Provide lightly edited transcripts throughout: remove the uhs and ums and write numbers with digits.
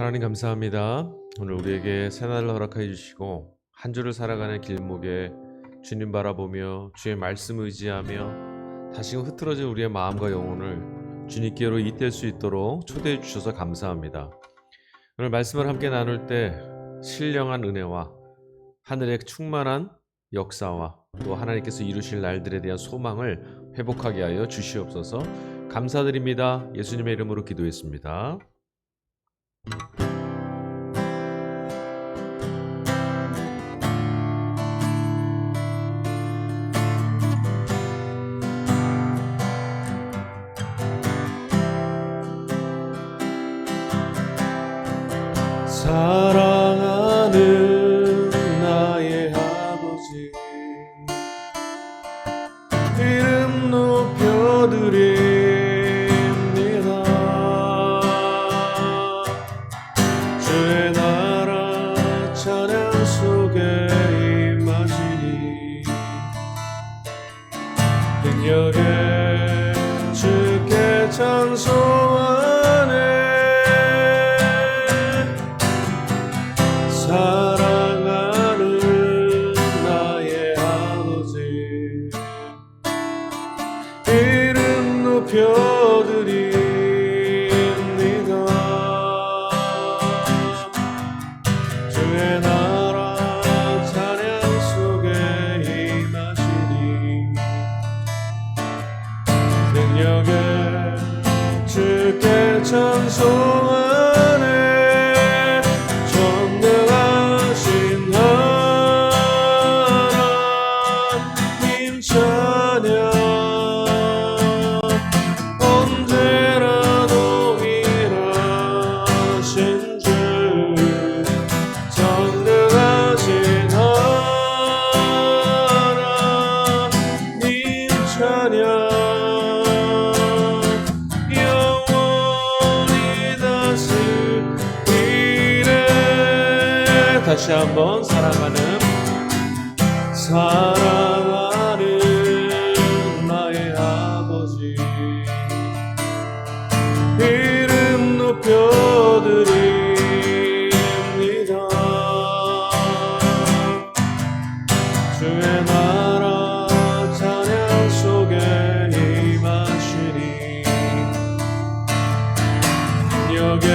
하나님 감사합니다. 오늘 우리에게 새날을 허락하여 주시고 한 주를 살아가는 길목에 주님 바라보며 주의 말씀 의지하며 다시금 흐트러진 우리의 마음과 영혼을 주님께로 이끌 수 있도록 초대해 주셔서 감사합니다. 오늘 말씀을 함께 나눌 때 신령한 은혜와 하늘의 충만한 역사와 또 하나님께서 이루실 날들에 대한 소망을 회복하게 하여 주시옵소서. 감사드립니다. 예수님의 이름으로 기도했습니다. 사랑하는 나의 아버지, 이름 높여드립니다. 주의 나라 찬양 속에 임하시니 능력에 주께 찬송하네. 사랑하는 나의 아버지, 이름 높여드립니다. 주의 나라 찬양 속에 임하시니 능력에 주께 찬송하네. 다시 한번 사랑하는 나의 아버지, 이름 높여드립니다. 주의 나라 찬양 속에 임하시니 능력에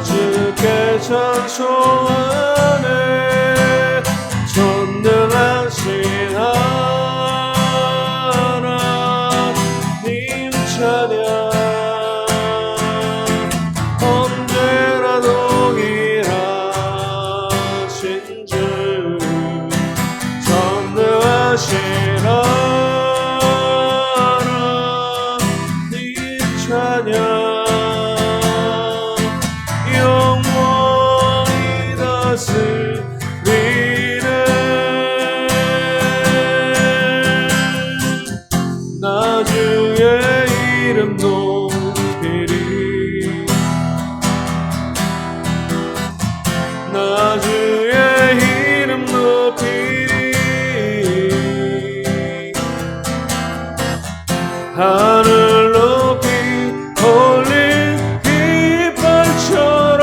주께 찬송하네. 전능하신 하나님 찬양, 언제나 동일하신 주, 전능하신 하나님 찬양, 나 주의 이름 높이리, 나 주의 이름 높이리. 하늘 높이 올린 깃발처럼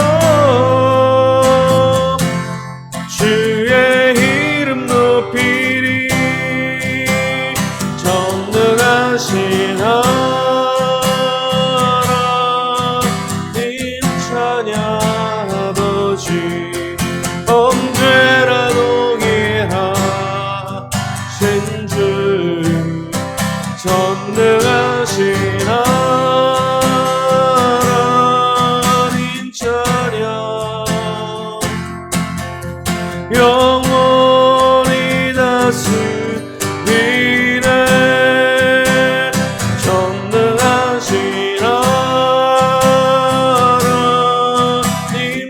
주의 이름 높이리. 전능하신 하나님 찬양 아버지, 언제나 동일하신 주, 전능하신 하나님 찬양, 영원히 다스리네. 전능하신 하나님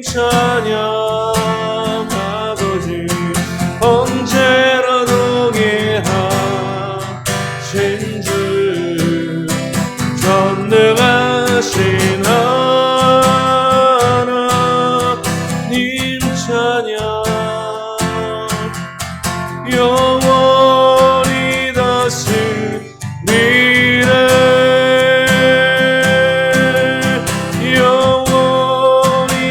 찬양 아버지, 언제나 동일하신 주, 전능하신 하나님 찬양, 영원히 다스리네. 영원히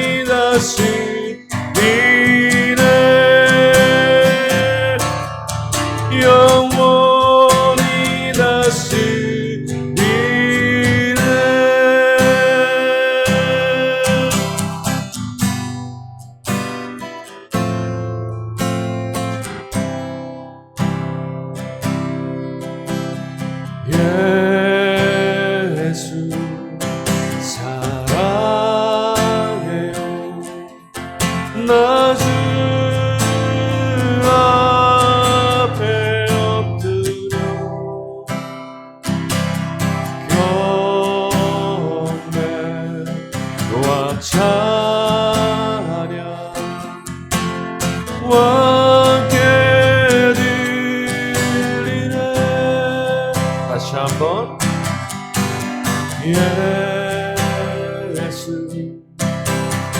예수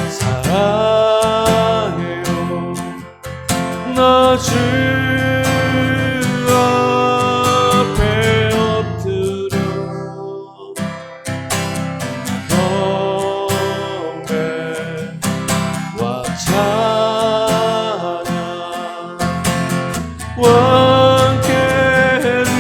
사랑해요. 나 주 앞에 엎드려 경배와 찬양 함께 드리네.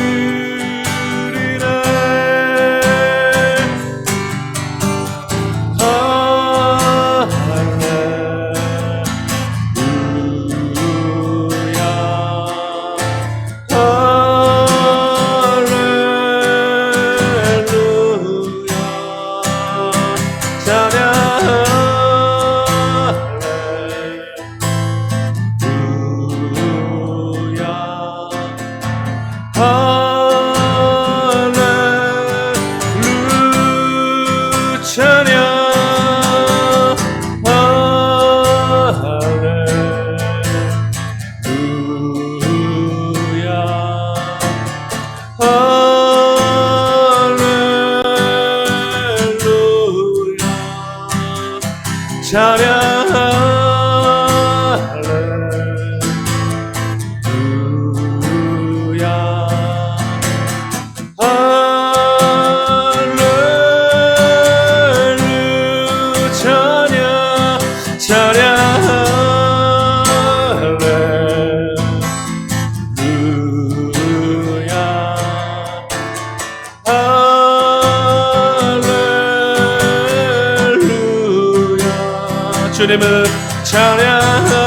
주님을 찬양할래.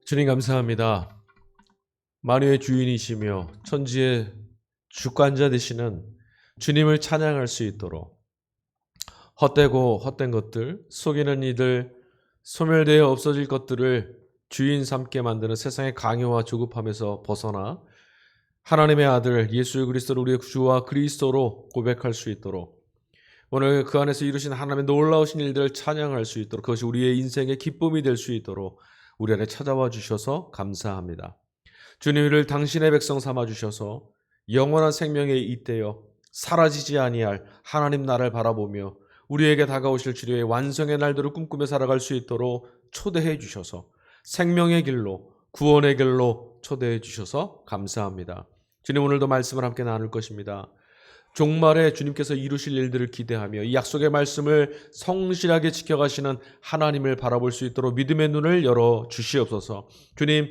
주님 감사합니다. 만유의 주인이시며 천지의 주관자 되시는 주님을 찬양할 수 있도록 헛되고 헛된 것들, 속이는 이들, 소멸되어 없어질 것들을 주인 삼게 만드는 세상의 강요와 조급함에서 벗어나 하나님의 아들 예수 그리스도를 우리의 주와 그리스도로 고백할 수 있도록, 오늘 그 안에서 이루신 하나님의 놀라우신 일들을 찬양할 수 있도록, 그것이 우리의 인생의 기쁨이 될 수 있도록 우리 안에 찾아와 주셔서 감사합니다. 주님을 당신의 백성 삼아 주셔서 영원한 생명에 잇대어 사라지지 아니할 하나님 나라를 바라보며 우리에게 다가오실 주님의 완성의 날들을 꿈꾸며 살아갈 수 있도록 초대해 주셔서 생명의 길로, 구원의 길로 초대해 주셔서 감사합니다. 주님, 오늘도 말씀을 함께 나눌 것입니다. 종말에 주님께서 이루실 일들을 기대하며 이 약속의 말씀을 성실하게 지켜가시는 하나님을 바라볼 수 있도록 믿음의 눈을 열어 주시옵소서. 주님,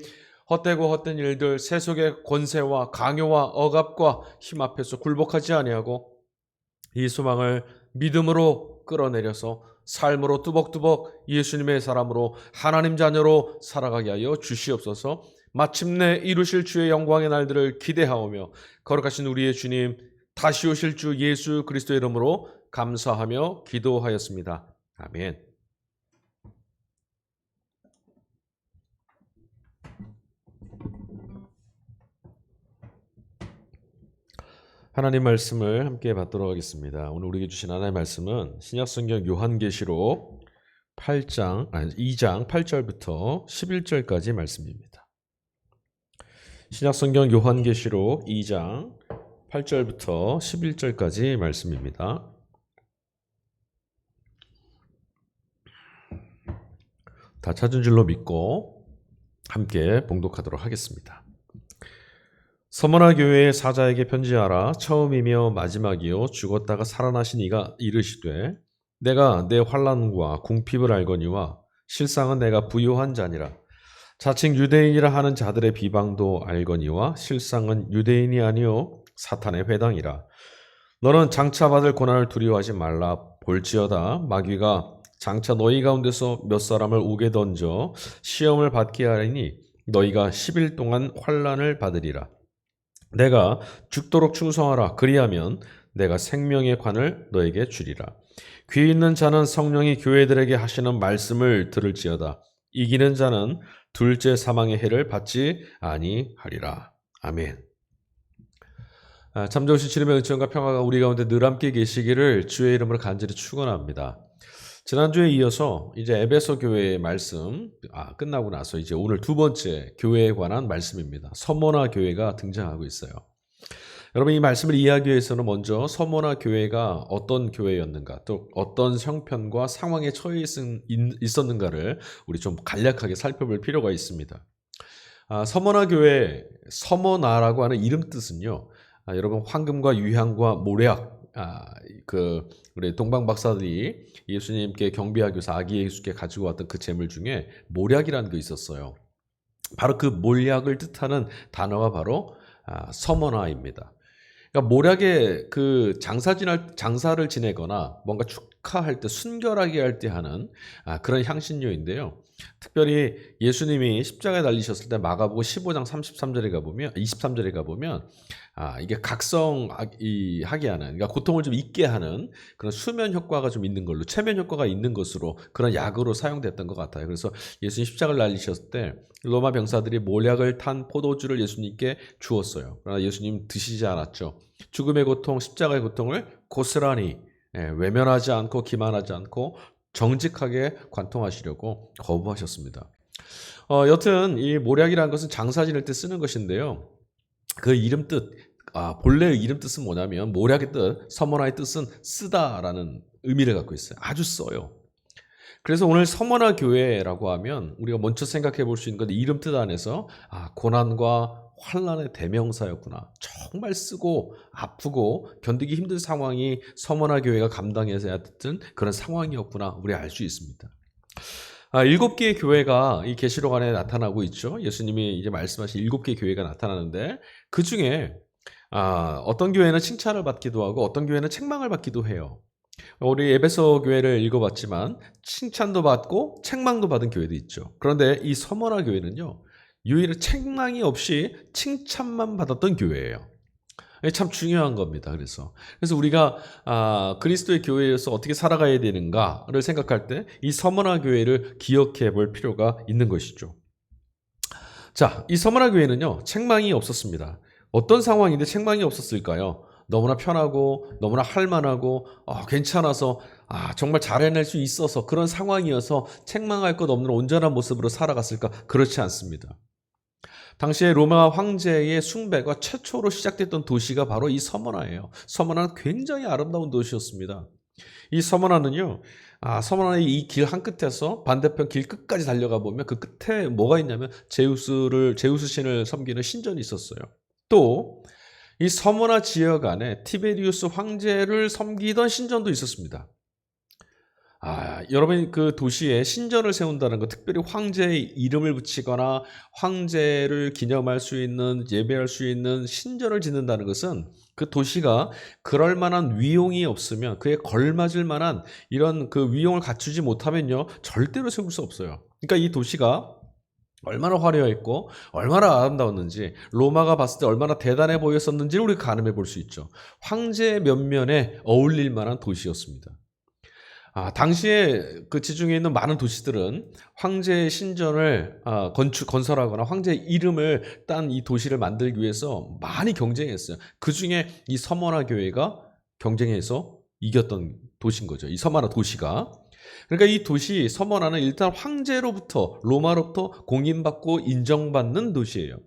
헛되고 헛된 일들, 세속의 권세와 강요와 억압과 힘 앞에서 굴복하지 아니하고 이 소망을 믿음으로 끌어내려서 삶으로 뚜벅뚜벅 예수님의 사람으로 하나님 자녀로 살아가게 하여 주시옵소서. 마침내 이루실 주의 영광의 날들을 기대하오며 거룩하신 우리의 주님, 다시 오실 주 예수 그리스도의 이름으로 감사하며 기도하였습니다. 아멘. 하나님 말씀을 함께 받도록 하겠습니다. 오늘 우리에게 주신 하나님의 말씀은 신약성경 요한계시록 2장 8절부터 11절까지 말씀입니다. 신약성경 요한계시록 2장 8절부터 11절까지 말씀입니다. 다 찾은 줄로 믿고 함께 봉독하도록 하겠습니다. 서머나 교회의 사자에게 편지하라. 처음이며 마지막이요 죽었다가 살아나신 이가 이르시되 내가 내 환난과 궁핍을 알거니와 실상은 내가 부요한 자니라. 자칭 유대인이라 하는 자들의 비방도 알거니와 실상은 유대인이 아니요 사탄의 회당이라. 너는 장차 받을 고난을 두려워하지 말라. 볼지어다 마귀가 장차 너희 가운데서 몇 사람을 옥에 던져 시험을 받게 하리니 너희가 10일 동안 환난을 받으리라. 내가 죽도록 충성하라. 그리하면 내가 생명의 관을 너에게 주리라. 귀 있는 자는 성령이 교회들에게 하시는 말씀을 들을지어다. 이기는 자는 둘째 사망의 해를 받지 아니하리라. 아멘. 참 좋으신 주님의 은총과 평화가 우리 가운데 늘 함께 계시기를 주의 이름으로 간절히 축원합니다. 지난주에 이어서 이제 에베소 교회의 말씀 끝나고 나서 이제 오늘 두 번째 교회에 관한 말씀입니다. 서머나 교회가 등장하고 있어요. 여러분, 이 말씀을 이해하기 위해서는 먼저 서머나 교회가 어떤 교회였는가, 또 어떤 형편과 상황에 처해 있었는가를 우리 좀 간략하게 살펴볼 필요가 있습니다. 서머나 교회, 서머나라고 하는 이름 뜻은요, 여러분 황금과 유향과 모략, 우리 동방 박사들이 예수님께 경비하기 위해서 아기 예수께 가지고 왔던 그 제물 중에 모략이라는 게 있었어요. 바로 그 모략을 뜻하는 단어가 바로 서머나입니다. 그러니까 모략의 그 장사를 지내거나 뭔가 축하할 때, 순결하게 할 때 하는 그런 향신료인데요. 특별히 예수님이 십자가에 달리셨을 때 마가복음 15장 23절에 가보면 이게 각성하게 하는, 그러니까 고통을 좀 잊게 하는 그런 수면 효과가 좀 있는 걸로, 최면 효과가 있는 것으로 그런 약으로 사용됐던 것 같아요. 그래서 예수님 십자가를 달리셨을 때 로마 병사들이 모략을 탄 포도주를 예수님께 주었어요. 그러나 예수님 드시지 않았죠. 죽음의 고통, 십자가의 고통을 고스란히 외면하지 않고 기만하지 않고 정직하게 관통하시려고 거부하셨습니다. 여튼 이 모략이라는 것은 장사 지낼 때 쓰는 것인데요. 그 이름 뜻, 본래의 이름 뜻은 뭐냐면, 모략의 뜻, 서머나의 뜻은 쓰다라는 의미를 갖고 있어요. 아주 써요. 그래서 오늘 서머나 교회라고 하면 우리가 먼저 생각해 볼 수 있는 건 이름 뜻 안에서 고난과 환난의 대명사였구나. 정말 쓰고 아프고 견디기 힘든 상황이 서머나 교회가 감당해야 했던 그런 상황이었구나. 우리 알 수 있습니다. 7개의 교회가 이 계시록 안에 나타나고 있죠. 예수님이 이제 말씀하신 7개의 교회가 나타나는데 그 중에 어떤 교회는 칭찬을 받기도 하고 어떤 교회는 책망을 받기도 해요. 우리 에베소 교회를 읽어봤지만 칭찬도 받고 책망도 받은 교회도 있죠. 그런데 이 서머나 교회는요, 유일히 책망이 없이 칭찬만 받았던 교회예요. 참 중요한 겁니다. 그래서 우리가 그리스도의 교회에서 어떻게 살아가야 되는가를 생각할 때 이 서머나 교회를 기억해 볼 필요가 있는 것이죠. 자, 이 서머나 교회는요, 책망이 없었습니다. 어떤 상황인데 책망이 없었을까요? 너무나 편하고 너무나 할만하고 괜찮아서 정말 잘 해낼 수 있어서 그런 상황이어서 책망할 것 없는 온전한 모습으로 살아갔을까? 그렇지 않습니다. 당시에 로마 황제의 숭배가 최초로 시작됐던 도시가 바로 이 서머나예요. 서머나는 굉장히 아름다운 도시였습니다. 이 서머나는요, 서머나의 이 길 한 끝에서 반대편 길 끝까지 달려가 보면 그 끝에 뭐가 있냐면 제우스 신을 섬기는 신전이 있었어요. 또 이 서머나 지역 안에 티베리우스 황제를 섬기던 신전도 있었습니다. 여러분, 그 도시에 신전을 세운다는 것, 특별히 황제의 이름을 붙이거나 황제를 기념할 수 있는, 예배할 수 있는 신전을 짓는다는 것은 그 도시가 그럴 만한 위용이 없으면, 그에 걸맞을 만한 이런 그 위용을 갖추지 못하면요, 절대로 세울 수 없어요. 그러니까 이 도시가 얼마나 화려했고 얼마나 아름다웠는지, 로마가 봤을 때 얼마나 대단해 보였었는지를 우리가 가늠해 볼 수 있죠. 황제의 면면에 어울릴 만한 도시였습니다. 당시에 그 지중해에 있는 많은 도시들은 황제의 신전을 건설하거나 황제의 이름을 딴 이 도시를 만들기 위해서 많이 경쟁했어요. 그 중에 이 서머나 교회가 경쟁해서 이겼던 도시인 거죠. 이 서머나 도시가. 그러니까 이 도시 서머나는 일단 황제로부터, 로마로부터 공인받고 인정받는 도시예요.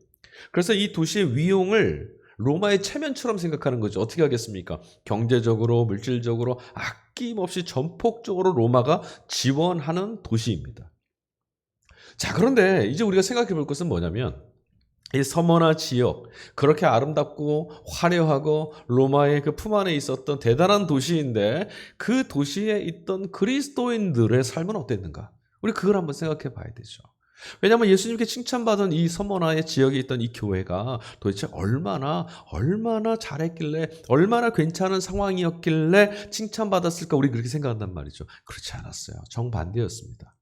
그래서 이 도시의 위용을 로마의 체면처럼 생각하는 거죠. 어떻게 하겠습니까? 경제적으로, 물질적으로 아낌없이 전폭적으로 로마가 지원하는 도시입니다. 자, 그런데 이제 우리가 생각해 볼 것은 뭐냐면, 이 서머나 지역, 그렇게 아름답고 화려하고 로마의 그 품 안에 있었던 대단한 도시인데 그 도시에 있던 그리스도인들의 삶은 어땠는가? 우리 그걸 한번 생각해 봐야 되죠. 왜냐하면 예수님께 칭찬받은 이 서머나의 지역에 있던 이 교회가 도대체 얼마나 잘했길래, 얼마나 괜찮은 상황이었길래 칭찬받았을까? 우리 그렇게 생각한단 말이죠. 그렇지 않았어요. 정반대였습니다.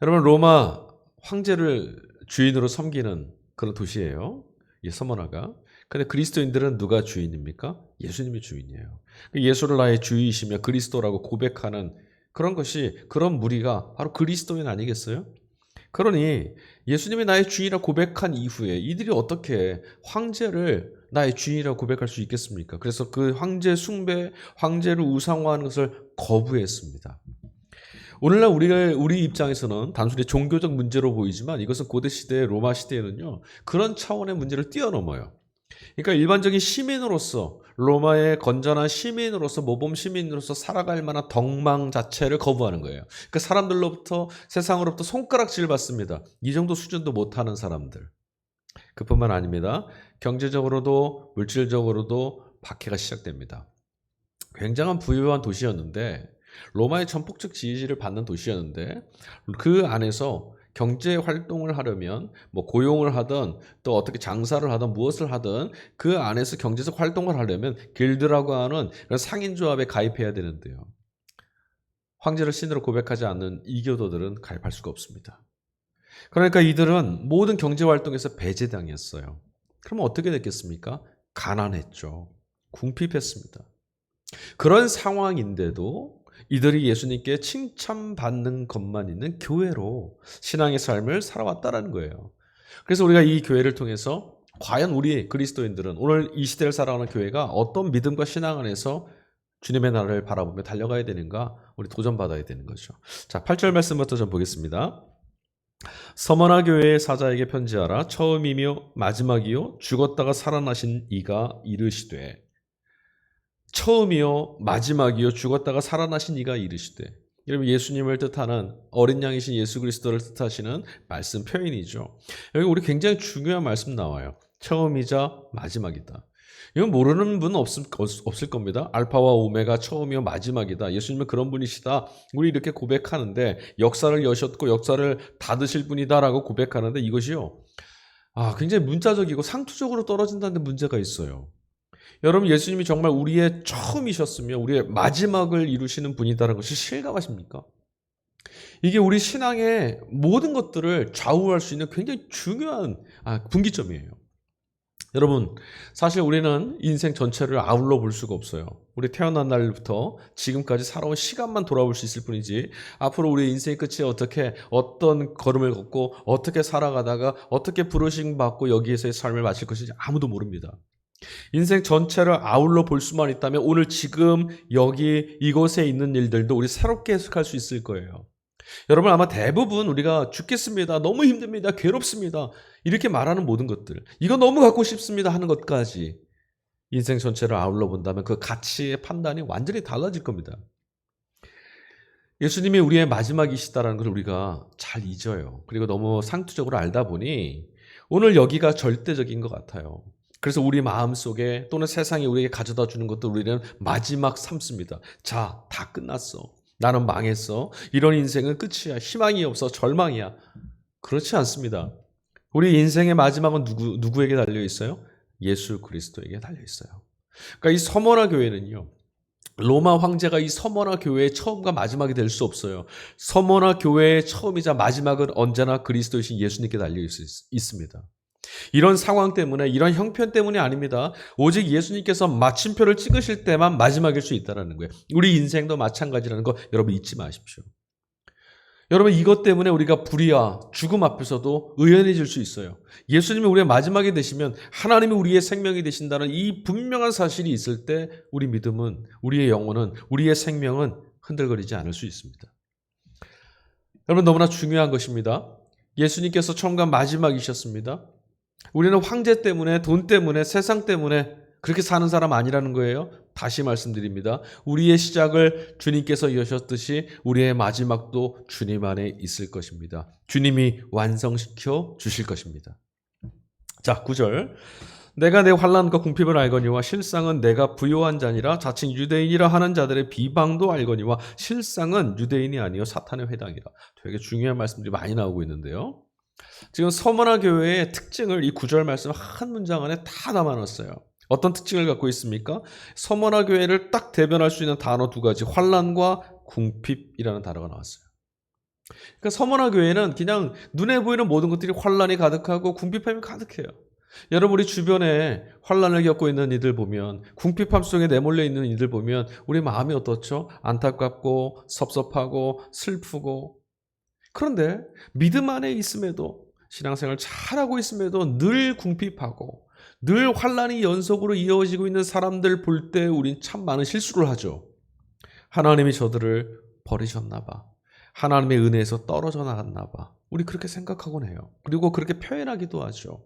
여러분, 로마 황제를 주인으로 섬기는 그런 도시예요, 이 서머나가. 근데 그리스도인들은 누가 주인입니까? 예수님이 주인이에요. 예수를 나의 주이시며 그리스도라고 고백하는 그런 것이, 그런 무리가 바로 그리스도인 아니겠어요? 그러니 예수님이 나의 주인이라 고백한 이후에 이들이 어떻게 황제를 나의 주인이라고 고백할 수 있겠습니까? 그래서 그 황제 숭배, 황제를 우상화하는 것을 거부했습니다. 오늘날 우리 입장에서는 단순히 종교적 문제로 보이지만 이것은 고대 시대 로마 시대에는요, 그런 차원의 문제를 뛰어넘어요. 그러니까 일반적인 시민으로서, 로마의 건전한 시민으로서, 모범 시민으로서 살아갈 만한 덕망 자체를 거부하는 거예요. 그러니까 사람들로부터, 세상으로부터 손가락질을 받습니다. 이 정도 수준도 못하는 사람들. 그뿐만 아닙니다. 경제적으로도 물질적으로도 박해가 시작됩니다. 굉장한 부유한 도시였는데, 로마의 전폭적 지지를 받는 도시였는데, 그 안에서 경제 활동을 하려면 고용을 하든 또 어떻게 장사를 하든 무엇을 하든 그 안에서 경제적 활동을 하려면 길드라고 하는 상인조합에 가입해야 되는데요. 황제를 신으로 고백하지 않는 이교도들은 가입할 수가 없습니다. 그러니까 이들은 모든 경제 활동에서 배제당했어요. 그러면 어떻게 됐겠습니까? 가난했죠. 궁핍했습니다. 그런 상황인데도 이들이 예수님께 칭찬받는 것만 있는 교회로 신앙의 삶을 살아왔다는 거예요. 그래서 우리가 이 교회를 통해서 과연 우리 그리스도인들은 오늘 이 시대를 살아가는 교회가 어떤 믿음과 신앙 안에서 주님의 나라를 바라보며 달려가야 되는가, 우리 도전받아야 되는 거죠. 자, 8절 말씀부터 좀 보겠습니다. 서머나 교회의 사자에게 편지하라. 처음이며 마지막이요 죽었다가 살아나신 이가 이르시되. 처음이요 마지막이요 죽었다가 살아나신 이가 이르시되. 여러분, 예수님을 뜻하는 어린 양이신 예수 그리스도를 뜻하시는 말씀 표현이죠. 여기 우리 굉장히 중요한 말씀 나와요. 처음이자 마지막이다. 이건 모르는 분 없을 겁니다. 알파와 오메가, 처음이요 마지막이다. 예수님은 그런 분이시다. 우리 이렇게 고백하는데, 역사를 여셨고 역사를 닫으실 분이다라고 고백하는데, 이것이요, 굉장히 문자적이고 상투적으로 떨어진다는 문제가 있어요. 여러분, 예수님이 정말 우리의 처음이셨으며 우리의 마지막을 이루시는 분이다라는 것이 실감하십니까? 이게 우리 신앙의 모든 것들을 좌우할 수 있는 굉장히 중요한 분기점이에요. 여러분, 사실 우리는 인생 전체를 아울러 볼 수가 없어요. 우리 태어난 날부터 지금까지 살아온 시간만 돌아볼 수 있을 뿐이지, 앞으로 우리 인생의 끝이 어떻게, 어떤 걸음을 걷고 어떻게 살아가다가 어떻게 부르심 받고 여기에서의 삶을 마칠 것인지 아무도 모릅니다. 인생 전체를 아울러 볼 수만 있다면 오늘 지금 여기 이곳에 있는 일들도 우리 새롭게 해석할 수 있을 거예요. 여러분, 아마 대부분 우리가 죽겠습니다, 너무 힘듭니다, 괴롭습니다, 이렇게 말하는 모든 것들, 이거 너무 갖고 싶습니다 하는 것까지 인생 전체를 아울러 본다면 그 가치의 판단이 완전히 달라질 겁니다. 예수님이 우리의 마지막이시다라는 걸 우리가 잘 잊어요. 그리고 너무 상투적으로 알다 보니 오늘 여기가 절대적인 것 같아요. 그래서 우리 마음속에 또는 세상이 우리에게 가져다 주는 것도 우리는 마지막 삼습니다. 자, 다 끝났어, 나는 망했어, 이런 인생은 끝이야, 희망이 없어, 절망이야. 그렇지 않습니다. 우리 인생의 마지막은 누구에게 달려 있어요? 예수 그리스도에게 달려 있어요. 그러니까 이 서머나 교회는요, 로마 황제가 이 서머나 교회의 처음과 마지막이 될 수 없어요. 서머나 교회의 처음이자 마지막은 언제나 그리스도이신 예수님께 달려 있습니다. 이런 상황 때문에, 이런 형편 때문이 아닙니다. 오직 예수님께서 마침표를 찍으실 때만 마지막일 수 있다는 거예요. 우리 인생도 마찬가지라는 거 여러분 잊지 마십시오. 여러분, 이것 때문에 우리가 불의와 죽음 앞에서도 의연해질 수 있어요. 예수님이 우리의 마지막이 되시면 하나님이 우리의 생명이 되신다는 이 분명한 사실이 있을 때 우리 믿음은, 우리의 영혼은, 우리의 생명은 흔들거리지 않을 수 있습니다. 여러분, 너무나 중요한 것입니다. 예수님께서 처음과 마지막이셨습니다. 우리는 황제 때문에, 돈 때문에, 세상 때문에 그렇게 사는 사람 아니라는 거예요. 다시 말씀드립니다. 우리의 시작을 주님께서 여셨듯이 우리의 마지막도 주님 안에 있을 것입니다. 주님이 완성시켜 주실 것입니다. 자, 9절. 내가 내 환난과 궁핍을 알거니와 실상은 내가 부요한 자니라. 자칭 유대인이라 하는 자들의 비방도 알거니와 실상은 유대인이 아니요 사탄의 회당이라. 되게 중요한 말씀들이 많이 나오고 있는데요. 지금 서머나 교회의 특징을 이 9절 말씀 한 문장 안에 다 담아놨어요. 어떤 특징을 갖고 있습니까? 서머나 교회를 딱 대변할 수 있는 단어 두 가지, 환난과 궁핍이라는 단어가 나왔어요. 그러니까 서머나 교회는 그냥 눈에 보이는 모든 것들이 환난이 가득하고 궁핍함이 가득해요. 여러분, 우리 주변에 환난을 겪고 있는 이들 보면, 궁핍함 속에 내몰려 있는 이들 보면 우리 마음이 어떻죠? 안타깝고 섭섭하고 슬프고. 그런데 믿음 안에 있음에도, 신앙생활 잘하고 있음에도 늘 궁핍하고 늘 환난이 연속으로 이어지고 있는 사람들 볼 때 우린 참 많은 실수를 하죠. 하나님이 저들을 버리셨나 봐. 하나님의 은혜에서 떨어져 나갔나 봐. 우리 그렇게 생각하곤 해요. 그리고 그렇게 표현하기도 하죠.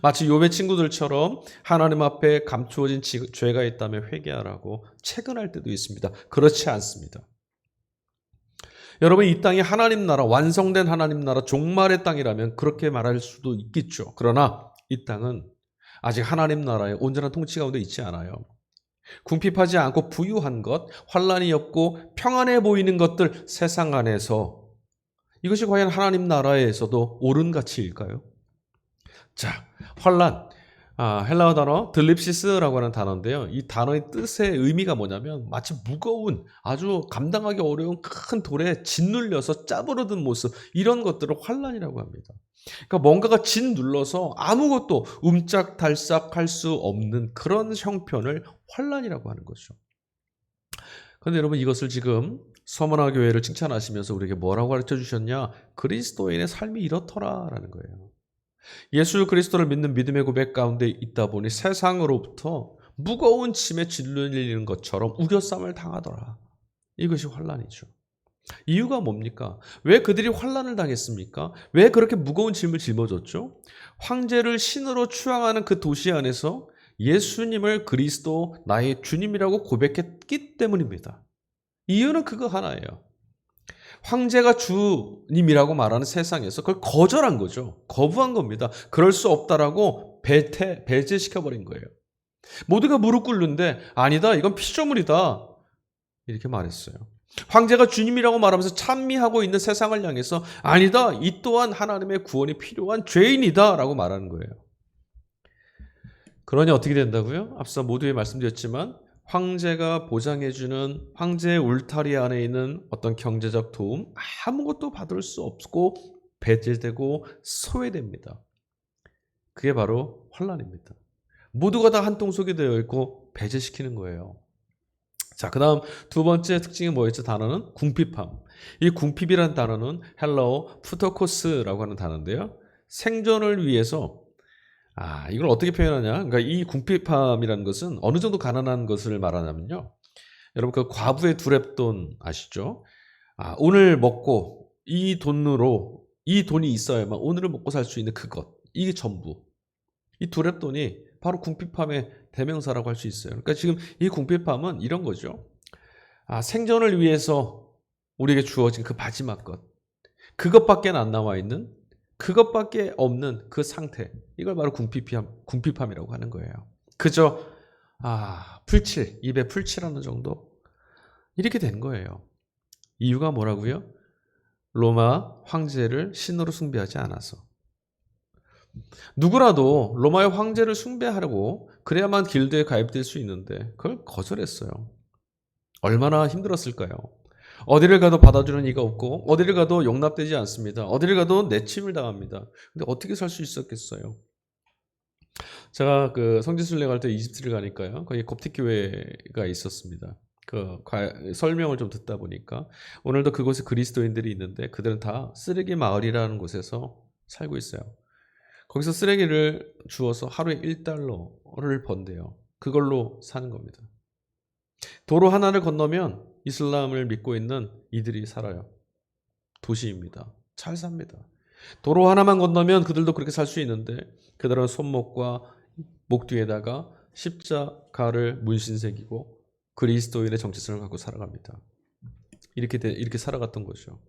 마치 욥의 친구들처럼 하나님 앞에 감추어진 죄가 있다면 회개하라고 채근할 때도 있습니다. 그렇지 않습니다. 여러분, 이 땅이 하나님 나라, 완성된 하나님 나라, 종말의 땅이라면 그렇게 말할 수도 있겠죠. 그러나 이 땅은 아직 하나님 나라의 온전한 통치 가운데 있지 않아요. 궁핍하지 않고 부유한 것, 환난이 없고 평안해 보이는 것들 세상 안에서, 이것이 과연 하나님 나라에서도 옳은 가치일까요? 자, 환난, 헬라어 단어 들립시스라고 하는 단어인데요. 이 단어의 뜻의 의미가 뭐냐면 마치 무거운, 아주 감당하기 어려운 큰 돌에 짓눌려서 짜부러든 모습, 이런 것들을 환난이라고 합니다. 그러니까 뭔가가 짓눌러서 아무것도 움짝달싹 할 수 없는 그런 형편을 환난이라고 하는 거죠. 그런데 여러분, 이것을 지금 서머나 교회를 칭찬하시면서 우리에게 뭐라고 가르쳐 주셨냐? 그리스도인의 삶이 이렇더라라는 거예요. 예수 그리스도를 믿는 믿음의 고백 가운데 있다 보니 세상으로부터 무거운 짐에 짓눌리는 것처럼 우겨쌈을 당하더라. 이것이 환난이죠. 이유가 뭡니까? 왜 그들이 환난을 당했습니까? 왜 그렇게 무거운 짐을 짊어졌죠? 황제를 신으로 추앙하는 그 도시 안에서 예수님을 그리스도 나의 주님이라고 고백했기 때문입니다. 이유는 그거 하나예요. 황제가 주님이라고 말하는 세상에서 그걸 거절한 거죠. 거부한 겁니다. 그럴 수 없다라고 배제시켜버린 거예요. 모두가 무릎 꿇는데 아니다, 이건 피조물이다, 이렇게 말했어요. 황제가 주님이라고 말하면서 찬미하고 있는 세상을 향해서 아니다, 이 또한 하나님의 구원이 필요한 죄인이다 라고 말하는 거예요. 그러니 어떻게 된다고요? 앞서 모두에 말씀드렸지만 황제가 보장해주는 황제의 울타리 안에 있는 어떤 경제적 도움, 아무것도 받을 수 없고 배제되고 소외됩니다. 그게 바로 환난입니다. 모두가 다 한 통속이 되어 있고 배제시키는 거예요. 자, 그 다음 두 번째 특징이 뭐였죠? 단어는 궁핍함. 이 궁핍이라는 단어는 헬라어 푸토코스라고 하는 단어인데요. 생존을 위해서, 이걸 어떻게 표현하냐? 그러니까 이 궁핍함이라는 것은 어느 정도 가난한 것을 말하냐면요. 여러분, 그 과부의 두렙돈 아시죠? 오늘 먹고 이 돈이 있어야만 오늘을 먹고 살 수 있는 그것, 이게 전부. 이 두렙돈이 바로 궁핍함의 대명사라고 할 수 있어요. 그러니까 지금 이 궁핍함은 이런 거죠. 생존을 위해서 우리에게 주어진 그 마지막 것, 그것밖에 안 남아 있는, 그것밖에 없는 그 상태, 이걸 바로 궁핍함이라고 하는 거예요. 그저 풀칠, 입에 풀칠하는 정도, 이렇게 된 거예요. 이유가 뭐라고요? 로마 황제를 신으로 숭배하지 않아서. 누구라도 로마의 황제를 숭배하려고 그래야만 길드에 가입될 수 있는데 그걸 거절했어요. 얼마나 힘들었을까요? 어디를 가도 받아주는 이가 없고 어디를 가도 용납되지 않습니다. 어디를 가도 내침을 당합니다. 근데 어떻게 살 수 있었겠어요? 제가 그 성지순례 갈 때 이집트를 가니까요. 거기 koptic 교회가 있었습니다. 그 설명을 좀 듣다 보니까 오늘도 그곳에 그리스도인들이 있는데 그들은 다 쓰레기 마을이라는 곳에서 살고 있어요. 거기서 쓰레기를 주워서 하루에 1달러를 번대요. 그걸로 사는 겁니다. 도로 하나를 건너면 이슬람을 믿고 있는 이들이 살아요. 도시입니다. 잘 삽니다. 도로 하나만 건너면 그들도 그렇게 살 수 있는데 그들은 손목과 목 뒤에다가 십자가를 문신새기고 그리스도인의 정체성을 갖고 살아갑니다. 이렇게 살아갔던 거죠.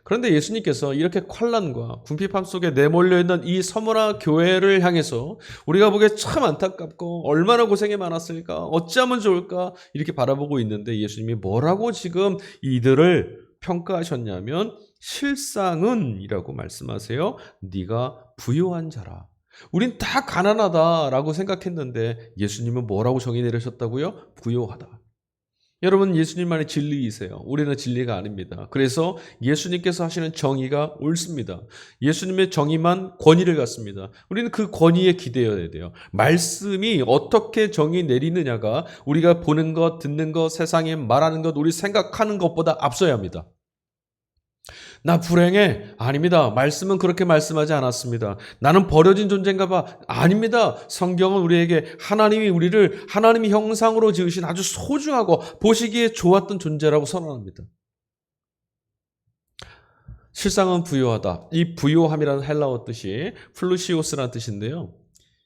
그런데 예수님께서 이렇게 환난과 궁핍함 속에 내몰려 있는 이 서머나 교회를 향해서 우리가 보기에 참 안타깝고 얼마나 고생이 많았을까, 어찌하면 좋을까, 이렇게 바라보고 있는데 예수님이 뭐라고 지금 이들을 평가하셨냐면 실상은 이라고 말씀하세요. 네가 부유한 자라. 우린 다 가난하다라고 생각했는데 예수님은 뭐라고 정의 내리셨다고요? 부유하다. 여러분, 예수님만이 진리이세요. 우리는 진리가 아닙니다. 그래서 예수님께서 하시는 정의가 옳습니다. 예수님의 정의만 권위를 갖습니다. 우리는 그 권위에 기대어야 돼요. 말씀이 어떻게 정의 내리느냐가 우리가 보는 것, 듣는 것, 세상에 말하는 것, 우리 생각하는 것보다 앞서야 합니다. 나 불행해? 아닙니다. 말씀은 그렇게 말씀하지 않았습니다. 나는 버려진 존재인가 봐? 아닙니다. 성경은 우리에게 하나님이 우리를 하나님의 형상으로 지으신 아주 소중하고 보시기에 좋았던 존재라고 선언합니다. 실상은 부요하다. 이 부요함이라는 헬라어 뜻이 플루시오스라는 뜻인데요.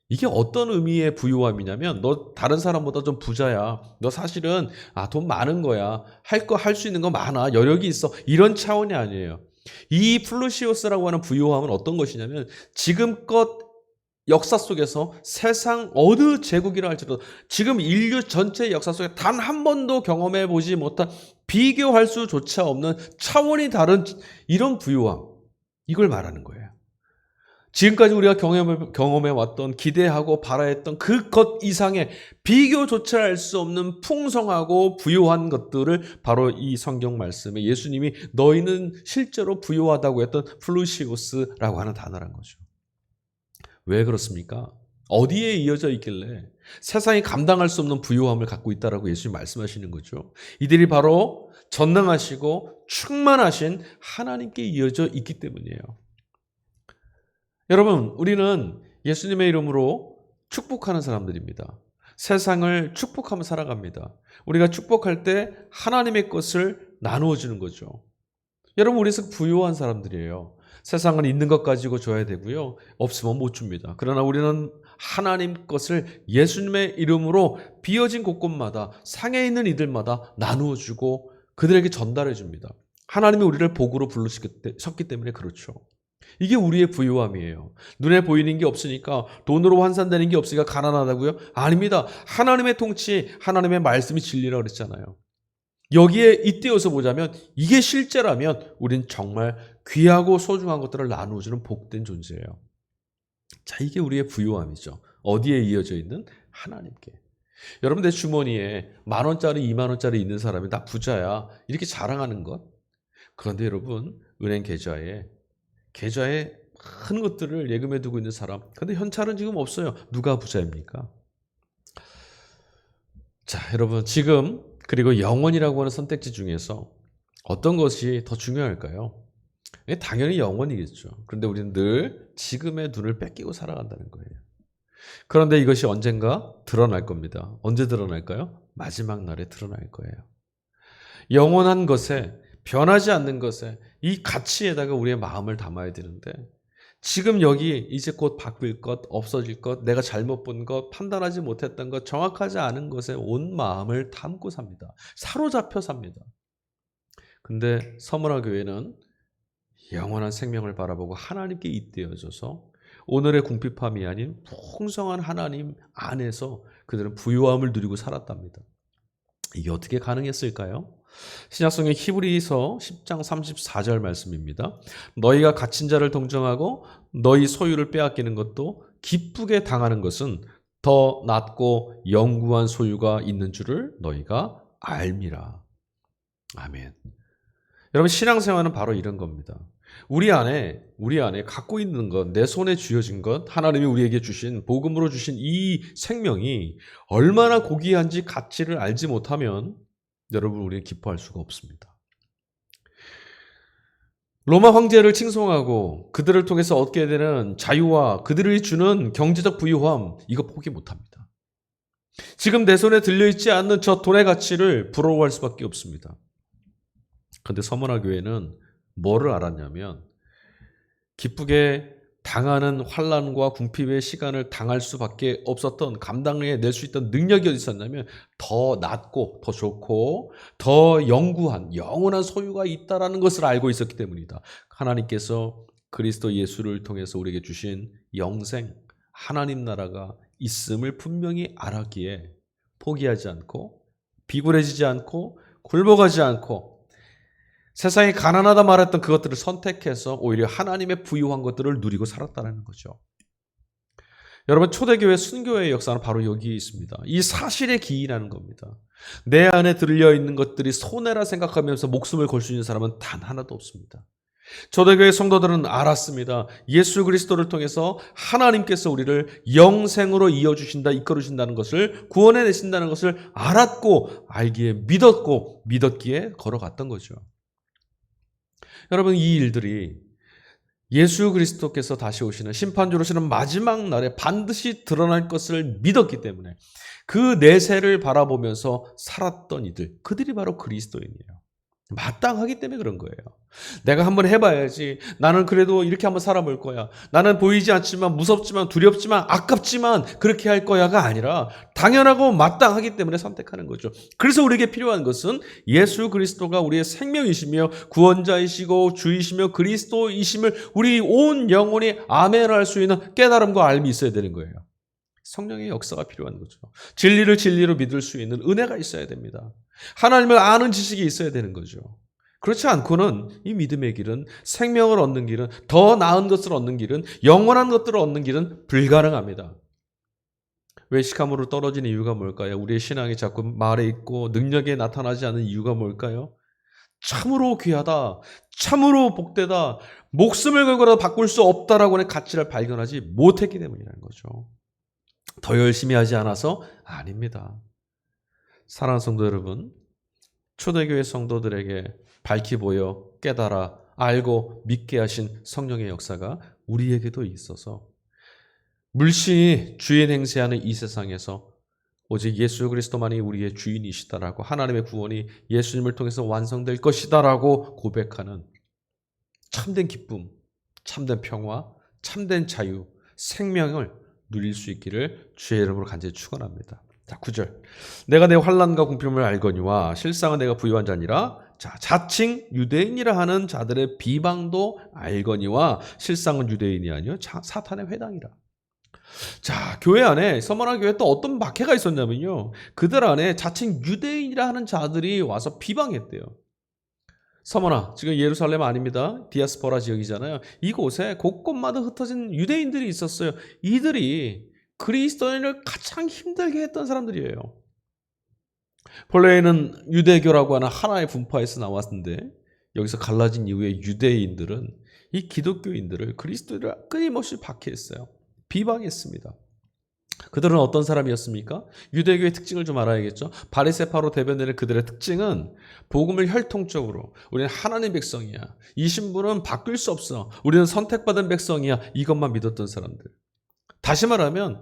이게 어떤 의미의 부요함이냐면 너 다른 사람보다 좀 부자야. 너 사실은 돈 많은 거야. 할 수 있는 거 많아. 여력이 있어. 이런 차원이 아니에요. 이 플루시오스라고 하는 부요함은 어떤 것이냐면 지금껏 역사 속에서 세상 어느 제국이라 할지라도 지금 인류 전체 역사 속에 단 한 번도 경험해 보지 못한 비교할 수조차 없는 차원이 다른 이런 부요함. 이걸 말하는 거예요. 지금까지 우리가 경험해 왔던 기대하고 바라했던 그 것 이상의 비교조차 할 수 없는 풍성하고 부요한 것들을 바로 이 성경 말씀에 예수님이 너희는 실제로 부요하다고 했던 플루시오스라고 하는 단어란 거죠. 왜 그렇습니까? 어디에 이어져 있길래 세상이 감당할 수 없는 부요함을 갖고 있다라고 예수님 말씀하시는 거죠. 이들이 바로 전능하시고 충만하신 하나님께 이어져 있기 때문이에요. 여러분, 우리는 예수님의 이름으로 축복하는 사람들입니다. 세상을 축복하며 살아갑니다. 우리가 축복할 때 하나님의 것을 나누어 주는 거죠. 여러분, 우리는 부유한 사람들이에요. 세상은 있는 것 가지고 줘야 되고요. 없으면 못 줍니다. 그러나 우리는 하나님 것을 예수님의 이름으로 비어진 곳곳마다 상해 있는 이들마다 나누어 주고 그들에게 전달해 줍니다. 하나님이 우리를 복으로 부르셨기 때문에 그렇죠. 이게 우리의 부유함이에요. 눈에 보이는 게 없으니까, 돈으로 환산되는 게 없으니까 가난하다고요? 아닙니다. 하나님의 통치, 하나님의 말씀이 진리라고 그랬잖아요. 여기에 잇대어서 보자면 이게 실제라면 우린 정말 귀하고 소중한 것들을 나누어주는 복된 존재예요. 자, 이게 우리의 부유함이죠. 어디에 이어져 있는? 하나님께. 여러분, 내 주머니에 10,000원짜리, 20,000원짜리 있는 사람이 나 부자야, 이렇게 자랑하는 것. 그런데 여러분, 은행 계좌에 많은 것들을 예금해 두고 있는 사람, 근데 현찰은 지금 없어요. 누가 부자입니까? 자, 여러분, 지금 그리고 영원이라고 하는 선택지 중에서 어떤 것이 더 중요할까요? 당연히 영원이겠죠. 그런데 우리는 늘 지금의 눈을 뺏기고 살아간다는 거예요. 그런데 이것이 언젠가 드러날 겁니다. 언제 드러날까요? 마지막 날에 드러날 거예요. 영원한 것에, 변하지 않는 것에, 이 가치에다가 우리의 마음을 담아야 되는데, 지금 여기 이제 곧 바뀔 것, 없어질 것, 내가 잘못 본 것, 판단하지 못했던 것, 정확하지 않은 것에 온 마음을 담고 삽니다. 사로잡혀 삽니다. 근데 서문화 교회는 영원한 생명을 바라보고 하나님께 잇대어져서 오늘의 궁핍함이 아닌 풍성한 하나님 안에서 그들은 부유함을 누리고 살았답니다. 이게 어떻게 가능했을까요? 신약성경 히브리서 10장 34절 말씀입니다. 너희가 갇힌 자를 동정하고 너희 소유를 빼앗기는 것도 기쁘게 당하는 것은 더 낫고 영구한 소유가 있는 줄을 너희가 알미라. 아멘. 여러분, 신앙생활은 바로 이런 겁니다. 우리 안에 갖고 있는 것, 내 손에 쥐어진 것, 하나님이 우리에게 주신, 복음으로 주신 이 생명이 얼마나 고귀한지 가치를 알지 못하면 여러분, 우리는 기뻐할 수가 없습니다. 로마 황제를 칭송하고 그들을 통해서 얻게 되는 자유와 그들이 주는 경제적 부유함, 이거 포기 못합니다. 지금 내 손에 들려있지 않는 저 돈의 가치를 부러워할 수밖에 없습니다. 그런데 서문화 교회는 뭐를 알았냐면, 기쁘게 당하는 환난과 궁핍의 시간을 당할 수밖에 없었던, 감당해낼 수 있던 능력이 어디 있었냐면 더 낫고 더 좋고 더 영원한 소유가 있다라는 것을 알고 있었기 때문이다. 하나님께서 그리스도 예수를 통해서 우리에게 주신 영생, 하나님 나라가 있음을 분명히 알았기에 포기하지 않고 비굴해지지 않고 굴복하지 않고 세상이 가난하다 말했던 그것들을 선택해서 오히려 하나님의 부유한 것들을 누리고 살았다는 거죠. 여러분, 초대교회 순교회의 역사는 바로 여기에 있습니다. 이 사실에 기인하는 겁니다. 내 안에 들려있는 것들이 손해라 생각하면서 목숨을 걸 수 있는 사람은 단 하나도 없습니다. 초대교회 성도들은 알았습니다. 예수 그리스도를 통해서 하나님께서 우리를 영생으로 이어주신다, 이끌어주신다는 것을, 구원해내신다는 것을 알았고, 알기에 믿었고, 믿었기에 걸어갔던 거죠. 여러분, 이 일들이 예수 그리스도께서 다시 오시는, 심판주로 오시는 마지막 날에 반드시 드러날 것을 믿었기 때문에 그 내세를 바라보면서 살았던 이들, 그들이 바로 그리스도인이에요. 마땅하기 때문에 그런 거예요. 내가 한번 해봐야지. 나는 그래도 이렇게 한번 살아볼 거야. 나는 보이지 않지만, 무섭지만, 두렵지만, 아깝지만 그렇게 할 거야가 아니라 당연하고 마땅하기 때문에 선택하는 거죠. 그래서 우리에게 필요한 것은 예수 그리스도가 우리의 생명이시며 구원자이시고 주이시며 그리스도이심을 우리 온 영혼이 아멘할 수 있는 깨달음과 알미 있어야 되는 거예요. 성령의 역사가 필요한 거죠. 진리를 진리로 믿을 수 있는 은혜가 있어야 됩니다. 하나님을 아는 지식이 있어야 되는 거죠. 그렇지 않고는 이 믿음의 길은, 생명을 얻는 길은, 더 나은 것을 얻는 길은, 영원한 것들을 얻는 길은 불가능합니다. 외식함으로 떨어진 이유가 뭘까요? 우리의 신앙이 자꾸 말에 있고 능력에 나타나지 않는 이유가 뭘까요? 참으로 귀하다, 참으로 복되다, 목숨을 걸고라도 바꿀 수 없다라고 하는 가치를 발견하지 못했기 때문이라는 거죠. 더 열심히 하지 않아서? 아닙니다. 사랑하는 성도 여러분, 초대교회 성도들에게 밝히 보여 깨달아 알고 믿게 하신 성령의 역사가 우리에게도 있어서 물씬 주인 행세하는 이 세상에서 오직 예수 그리스도만이 우리의 주인이시다라고, 하나님의 구원이 예수님을 통해서 완성될 것이다라고 고백하는 참된 기쁨, 참된 평화, 참된 자유, 생명을 누릴 수 있기를 주의 이름으로 간절히 축원합니다. 자, 9절. 내가 내 환난과 궁핍을 알거니와 실상은 내가 부유한 자니라. 자, 자칭 유대인이라 하는 자들의 비방도 알거니와 실상은 유대인이 아니요 사탄의 회당이라. 자, 교회 안에, 서머나 교회 또 어떤 박해가 있었냐면요, 그들 안에 자칭 유대인이라 하는 자들이 와서 비방했대요. 서머나, 지금 예루살렘 아닙니다. 디아스포라 지역이잖아요. 이곳에 곳곳마다 흩어진 유대인들이 있었어요. 이들이 그리스도인을 가장 힘들게 했던 사람들이에요. 본래에는 유대교라고 하는 하나의 분파에서 나왔는데 여기서 갈라진 이후에 유대인들은 이 기독교인들을, 그리스도인을 끊임없이 박해했어요. 비방했습니다. 그들은 어떤 사람이었습니까? 유대교의 특징을 좀 알아야겠죠. 바리새파로 대변되는 그들의 특징은 복음을 혈통적으로 우리는 하나님의 백성이야, 이 신분은 바뀔 수 없어, 우리는 선택받은 백성이야, 이것만 믿었던 사람들. 다시 말하면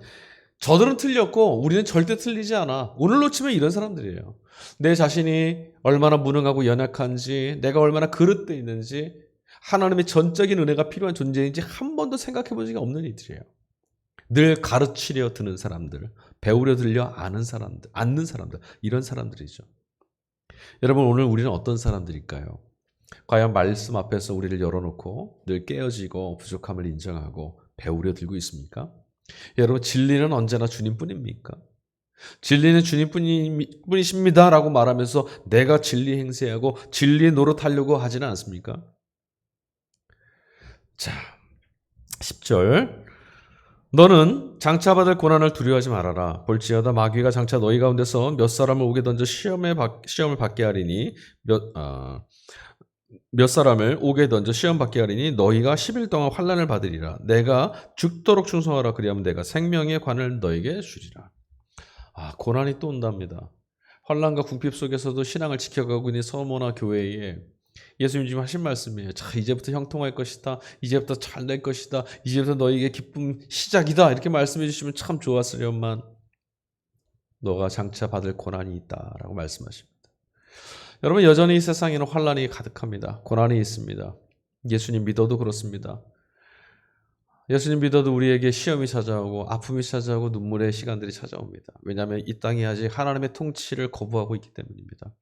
저들은 틀렸고 우리는 절대 틀리지 않아. 오늘로 치면 이런 사람들이에요. 내 자신이 얼마나 무능하고 연약한지, 내가 얼마나 그릇돼 있는지, 하나님의 전적인 은혜가 필요한 존재인지 한 번도 생각해 본 적이 없는 이들이에요. 늘 가르치려 드는 사람들, 배우려 들려 아는 사람들, 앉는 사람들, 이런 사람들이죠. 여러분, 오늘 우리는 어떤 사람들일까요? 과연 말씀 앞에서 우리를 열어놓고 늘 깨어지고 부족함을 인정하고 배우려 들고 있습니까? 여러분, 진리는 언제나 주님뿐입니까? 진리는 주님뿐이십니다 라고 말하면서 내가 진리 행세하고 진리 노릇하려고 하지는 않습니까? 자, 10절. 너는 장차받을 고난을 두려워하지 말아라. 볼지어다 마귀가 장차 너희 가운데서 몇 사람을 오게 던져 시험을 받게 하리니 몇 사람을 오게 던져 시험 받게 하리니 너희가 10일 동안 환난을 받으리라. 내가 죽도록 충성하라. 그리하면 내가 생명의 관을 너에게 주리라. 고난이 또 온답니다. 환난과 궁핍 속에서도 신앙을 지켜가고 있는 서머나 교회에 예수님 지금 하신 말씀이에요. 자, 이제부터 형통할 것이다. 이제부터 잘 될 것이다. 이제부터 너에게 기쁨 시작이다. 이렇게 말씀해 주시면 참 좋았으련만 너가 장차 받을 고난이 있다라고 말씀하십니다. 여러분, 여전히 이 세상에는 환난이 가득합니다. 고난이 있습니다. 예수님 믿어도 그렇습니다. 예수님 믿어도 우리에게 시험이 찾아오고 아픔이 찾아오고 눈물의 시간들이 찾아옵니다. 왜냐하면 이 땅이 아직 하나님의 통치를 거부하고 있기 때문입니다.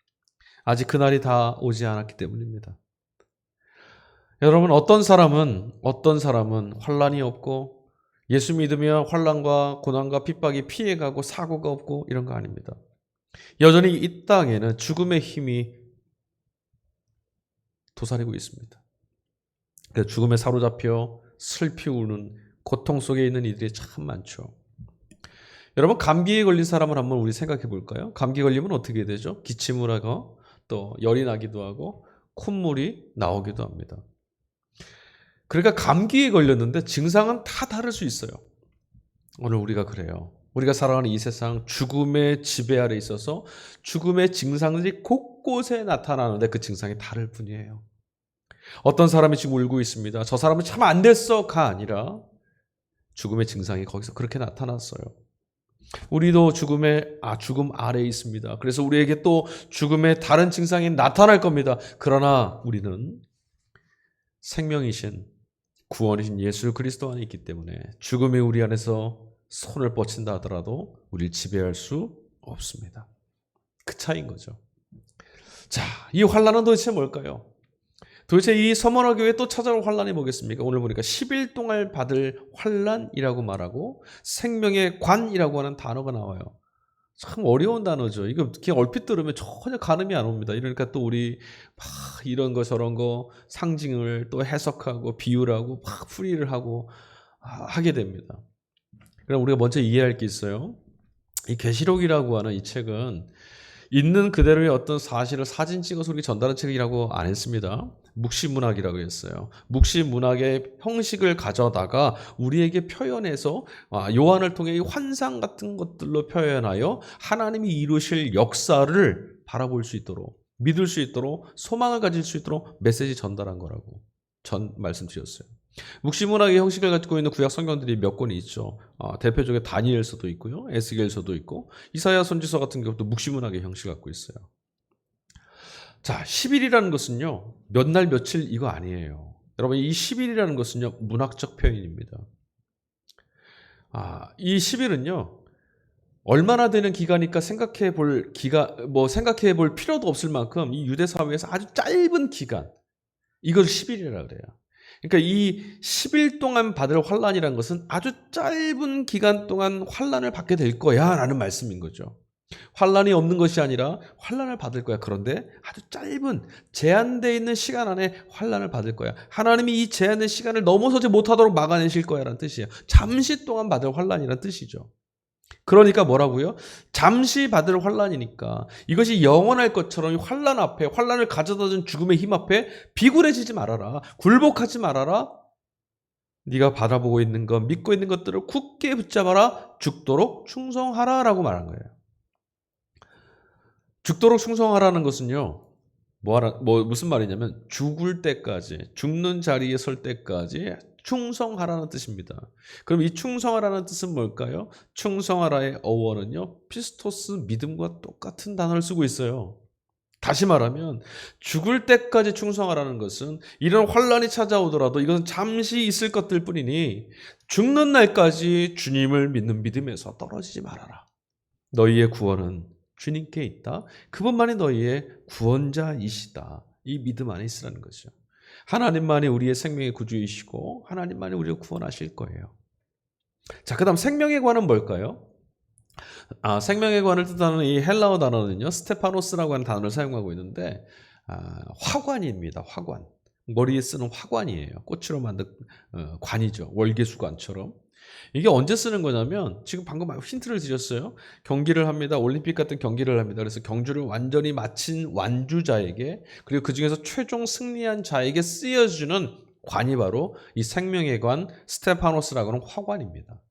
아직 그날이 다 오지 않았기 때문입니다. 여러분, 어떤 사람은 환난이 없고 예수 믿으며 환난과 고난과 핍박이 피해가고 사고가 없고 이런 거 아닙니다. 여전히 이 땅에는 죽음의 힘이 도사리고 있습니다. 죽음에 사로잡혀 슬피 우는 고통 속에 있는 이들이 참 많죠. 여러분, 감기에 걸린 사람을 한번 우리 생각해 볼까요? 감기 걸리면 어떻게 되죠? 기침을 하고 또 열이 나기도 하고 콧물이 나오기도 합니다. 그러니까 감기에 걸렸는데 증상은 다 다를 수 있어요. 오늘 우리가 그래요. 우리가 살아가는 이 세상 죽음의 지배 아래 있어서 죽음의 증상들이 곳곳에 나타나는데 그 증상이 다를 뿐이에요. 어떤 사람이 지금 울고 있습니다. 저 사람은 참 안 됐어가 아니라 죽음의 증상이 거기서 그렇게 나타났어요. 우리도 죽음 아래에 있습니다. 그래서 우리에게 또 죽음의 다른 증상이 나타날 겁니다. 그러나 우리는 생명이신 구원이신 예수 그리스도 안에 있기 때문에 죽음이 우리 안에서 손을 뻗친다 하더라도 우리를 지배할 수 없습니다. 그 차이인 거죠. 자, 이 환난은 도대체 뭘까요? 도대체 이 서머나 교회에 또 찾아올 환난이 뭐겠습니까? 오늘 보니까 10일 동안 받을 환난이라고 말하고 생명의 관이라고 하는 단어가 나와요. 참 어려운 단어죠. 이거 그냥 얼핏 들으면 전혀 가늠이 안 옵니다. 이러니까 또 우리 막 이런 거 저런 거 상징을 또 해석하고 비유하고 막 풀이를 하고 하게 됩니다. 그럼 우리가 먼저 이해할 게 있어요. 이 계시록이라고 하는 이 책은 있는 그대로의 어떤 사실을 사진 찍어서 우리에게 전달한 책이라고 안 했습니다. 묵시문학이라고 했어요. 묵시문학의 형식을 가져다가 우리에게 표현해서 요한을 통해 이 환상 같은 것들로 표현하여 하나님이 이루실 역사를 바라볼 수 있도록, 믿을 수 있도록, 소망을 가질 수 있도록 메시지 전달한 거라고 말씀드렸어요. 묵시문학의 형식을 가지고 있는 구약 성경들이 몇 권이 있죠. 대표적인 다니엘서도 있고요, 에스겔서도 있고, 이사야 선지서 같은 경우도 묵시문학의 형식을 갖고 있어요. 자, 10일이라는 것은요, 몇 날 며칠 이거 아니에요. 여러분, 이 10일이라는 것은요, 문학적 표현입니다. 이 10일은요, 얼마나 되는 기간이니까 생각해 볼 필요도 없을 만큼 이 유대 사회에서 아주 짧은 기간, 이걸 10일이라고 그래요. 그러니까 이 10일 동안 받을 환난이라는 것은 아주 짧은 기간 동안 환난을 받게 될 거야 라는 말씀인 거죠. 환난이 없는 것이 아니라 환난을 받을 거야. 그런데 아주 짧은 제한되어 있는 시간 안에 환난을 받을 거야. 하나님이 이 제한된 시간을 넘어서지 못하도록 막아내실 거야 라는 뜻이에요. 잠시 동안 받을 환난이라는 뜻이죠. 그러니까 뭐라고요? 잠시 받을 환난이니까 이것이 영원할 것처럼 이 환난 앞에, 환난을 가져다준 죽음의 힘 앞에 비굴해지지 말아라. 굴복하지 말아라. 네가 바라보고 있는 것, 믿고 있는 것들을 굳게 붙잡아라. 죽도록 충성하라 라고 말한 거예요. 죽도록 충성하라는 것은요, 무슨 말이냐면 죽을 때까지, 죽는 자리에 설 때까지 충성하라는 뜻입니다. 그럼 이 충성하라는 뜻은 뭘까요? 충성하라의 어원은요, 피스토스, 믿음과 똑같은 단어를 쓰고 있어요. 다시 말하면 죽을 때까지 충성하라는 것은 이런 환난이 찾아오더라도 이건 잠시 있을 것들 뿐이니 죽는 날까지 주님을 믿는 믿음에서 떨어지지 말아라. 너희의 구원은 주님께 있다. 그분만이 너희의 구원자이시다. 이 믿음 안에 있으라는 거죠. 하나님만이 우리의 생명의 구주이시고 하나님만이 우리를 구원하실 거예요. 자, 그 다음 생명의 관은 뭘까요? 생명의 관을 뜻하는 이 헬라어 단어는요, 스테파노스라고 하는 단어를 사용하고 있는데 화관입니다. 화관. 머리에 쓰는 화관이에요. 꽃으로 만든 관이죠. 월계수관처럼. 이게 언제 쓰는 거냐면 지금 방금 힌트를 드렸어요. 경기를 합니다. 올림픽 같은 경기를 합니다. 그래서 경주를 완전히 마친 완주자에게, 그리고 그중에서 최종 승리한 자에게 쓰여주는 관이 바로 이 생명의 관 스테파노스라고 하는 화관입니다.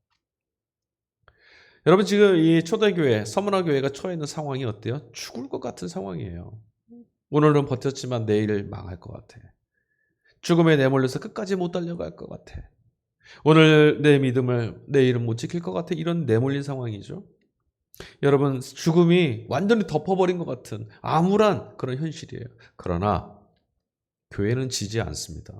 여러분, 지금 이 초대교회 서머나 교회가 처해 있는 상황이 어때요? 죽을 것 같은 상황이에요. 오늘은 버텼지만 내일 망할 것 같아. 죽음에 내몰려서 끝까지 못 달려갈 것 같아. 오늘 내 믿음을 내일은 못 지킬 것 같아. 이런 내몰린 상황이죠. 여러분, 죽음이 완전히 덮어버린 것 같은 암울한 그런 현실이에요. 그러나 교회는 지지 않습니다.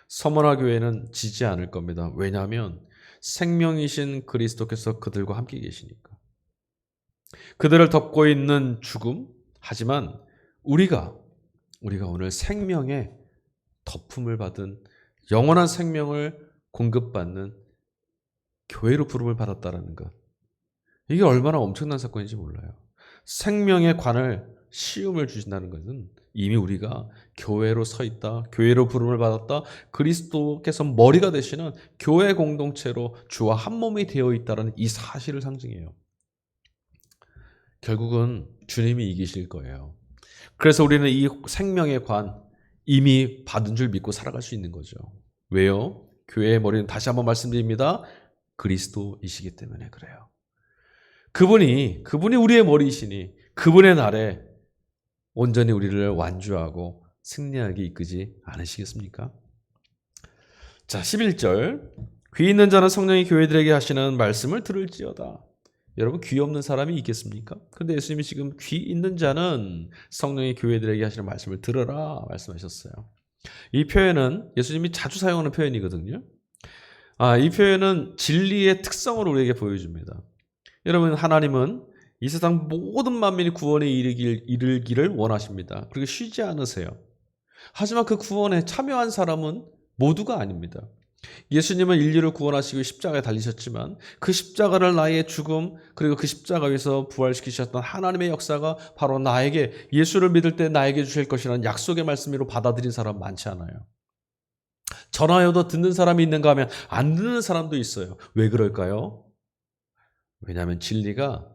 서머나 교회는 지지 않을 겁니다. 왜냐하면 생명이신 그리스도께서 그들과 함께 계시니까. 그들을 덮고 있는 죽음, 하지만 우리가 오늘 생명의 덮음을 받은 영원한 생명을 공급받는 교회로 부름을 받았다는 것. 이게 얼마나 엄청난 사건인지 몰라요. 생명의 관을 시험을 주신다는 것은 이미 우리가 교회로 서 있다, 교회로 부름을 받았다, 그리스도께서 머리가 되시는 교회 공동체로 주와 한 몸이 되어 있다는 이 사실을 상징해요. 결국은 주님이 이기실 거예요. 그래서 우리는 이 생명의 관 이미 받은 줄 믿고 살아갈 수 있는 거죠. 왜요? 교회의 머리는 다시 한번 말씀드립니다. 그리스도이시기 때문에 그래요. 그분이 우리의 머리이시니 그분의 날에 온전히 우리를 완주하고 승리하게 이끄지 않으시겠습니까? 자, 11절. 귀 있는 자는 성령이 교회들에게 하시는 말씀을 들을지어다. 여러분, 귀 없는 사람이 있겠습니까? 그런데 예수님이 지금 귀 있는 자는 성령이 교회들에게 하시는 말씀을 들으라 말씀하셨어요. 이 표현은 예수님이 자주 사용하는 표현이거든요. 이 표현은 진리의 특성을 우리에게 보여줍니다. 여러분, 하나님은 이 세상 모든 만민이 구원에 이르기를 원하십니다. 그리고 쉬지 않으세요. 하지만 그 구원에 참여한 사람은 모두가 아닙니다. 예수님은 인류를 구원하시고 십자가에 달리셨지만 그 십자가를 나의 죽음 그리고 그 십자가 위에서 부활시키셨던 하나님의 역사가 바로 나에게 예수를 믿을 때 나에게 주실 것이라는 약속의 말씀으로 받아들인 사람 많지 않아요. 전하여도 듣는 사람이 있는가 하면 안 듣는 사람도 있어요. 왜 그럴까요? 왜냐하면 진리가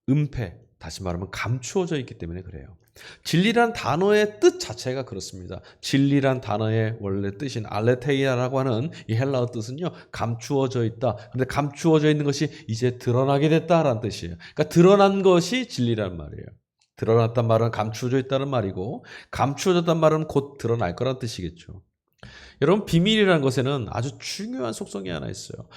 은폐, 다시 말하면 감추어져 있기 때문에 그래요. 진리란 단어의 뜻 자체가 그렇습니다. 진리란 단어의 원래 뜻인 알레테이아라고 하는 이 헬라어 뜻은요, 감추어져 있다. 그런데 감추어져 있는 것이 이제 드러나게 됐다라는 뜻이에요. 그러니까 드러난 것이 진리란 말이에요. 드러났단 말은 감추어져 있다는 말이고, 감추어졌단 말은 곧 드러날 거란 뜻이겠죠. 여러분, 비밀이라는 것에는 아주 중요한 속성이 하나 있어요.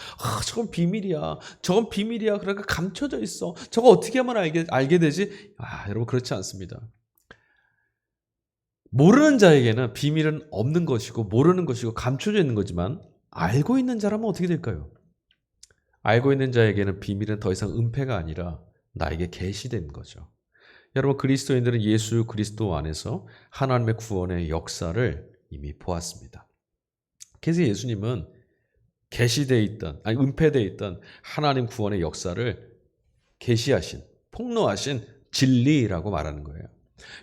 저건 비밀이야. 저건 비밀이야. 그러니까 감춰져 있어. 저거 어떻게 하면 알게 되지? 여러분, 그렇지 않습니다. 모르는 자에게는 비밀은 없는 것이고 모르는 것이고 감춰져 있는 거지만 알고 있는 자라면 어떻게 될까요? 알고 있는 자에게는 비밀은 더 이상 은폐가 아니라 나에게 계시된 거죠. 여러분, 그리스도인들은 예수 그리스도 안에서 하나님의 구원의 역사를 이미 보았습니다. 그래서 예수님은 계시되어 있던, 은폐되어 있던 하나님 구원의 역사를 계시하신, 폭로하신 진리라고 말하는 거예요.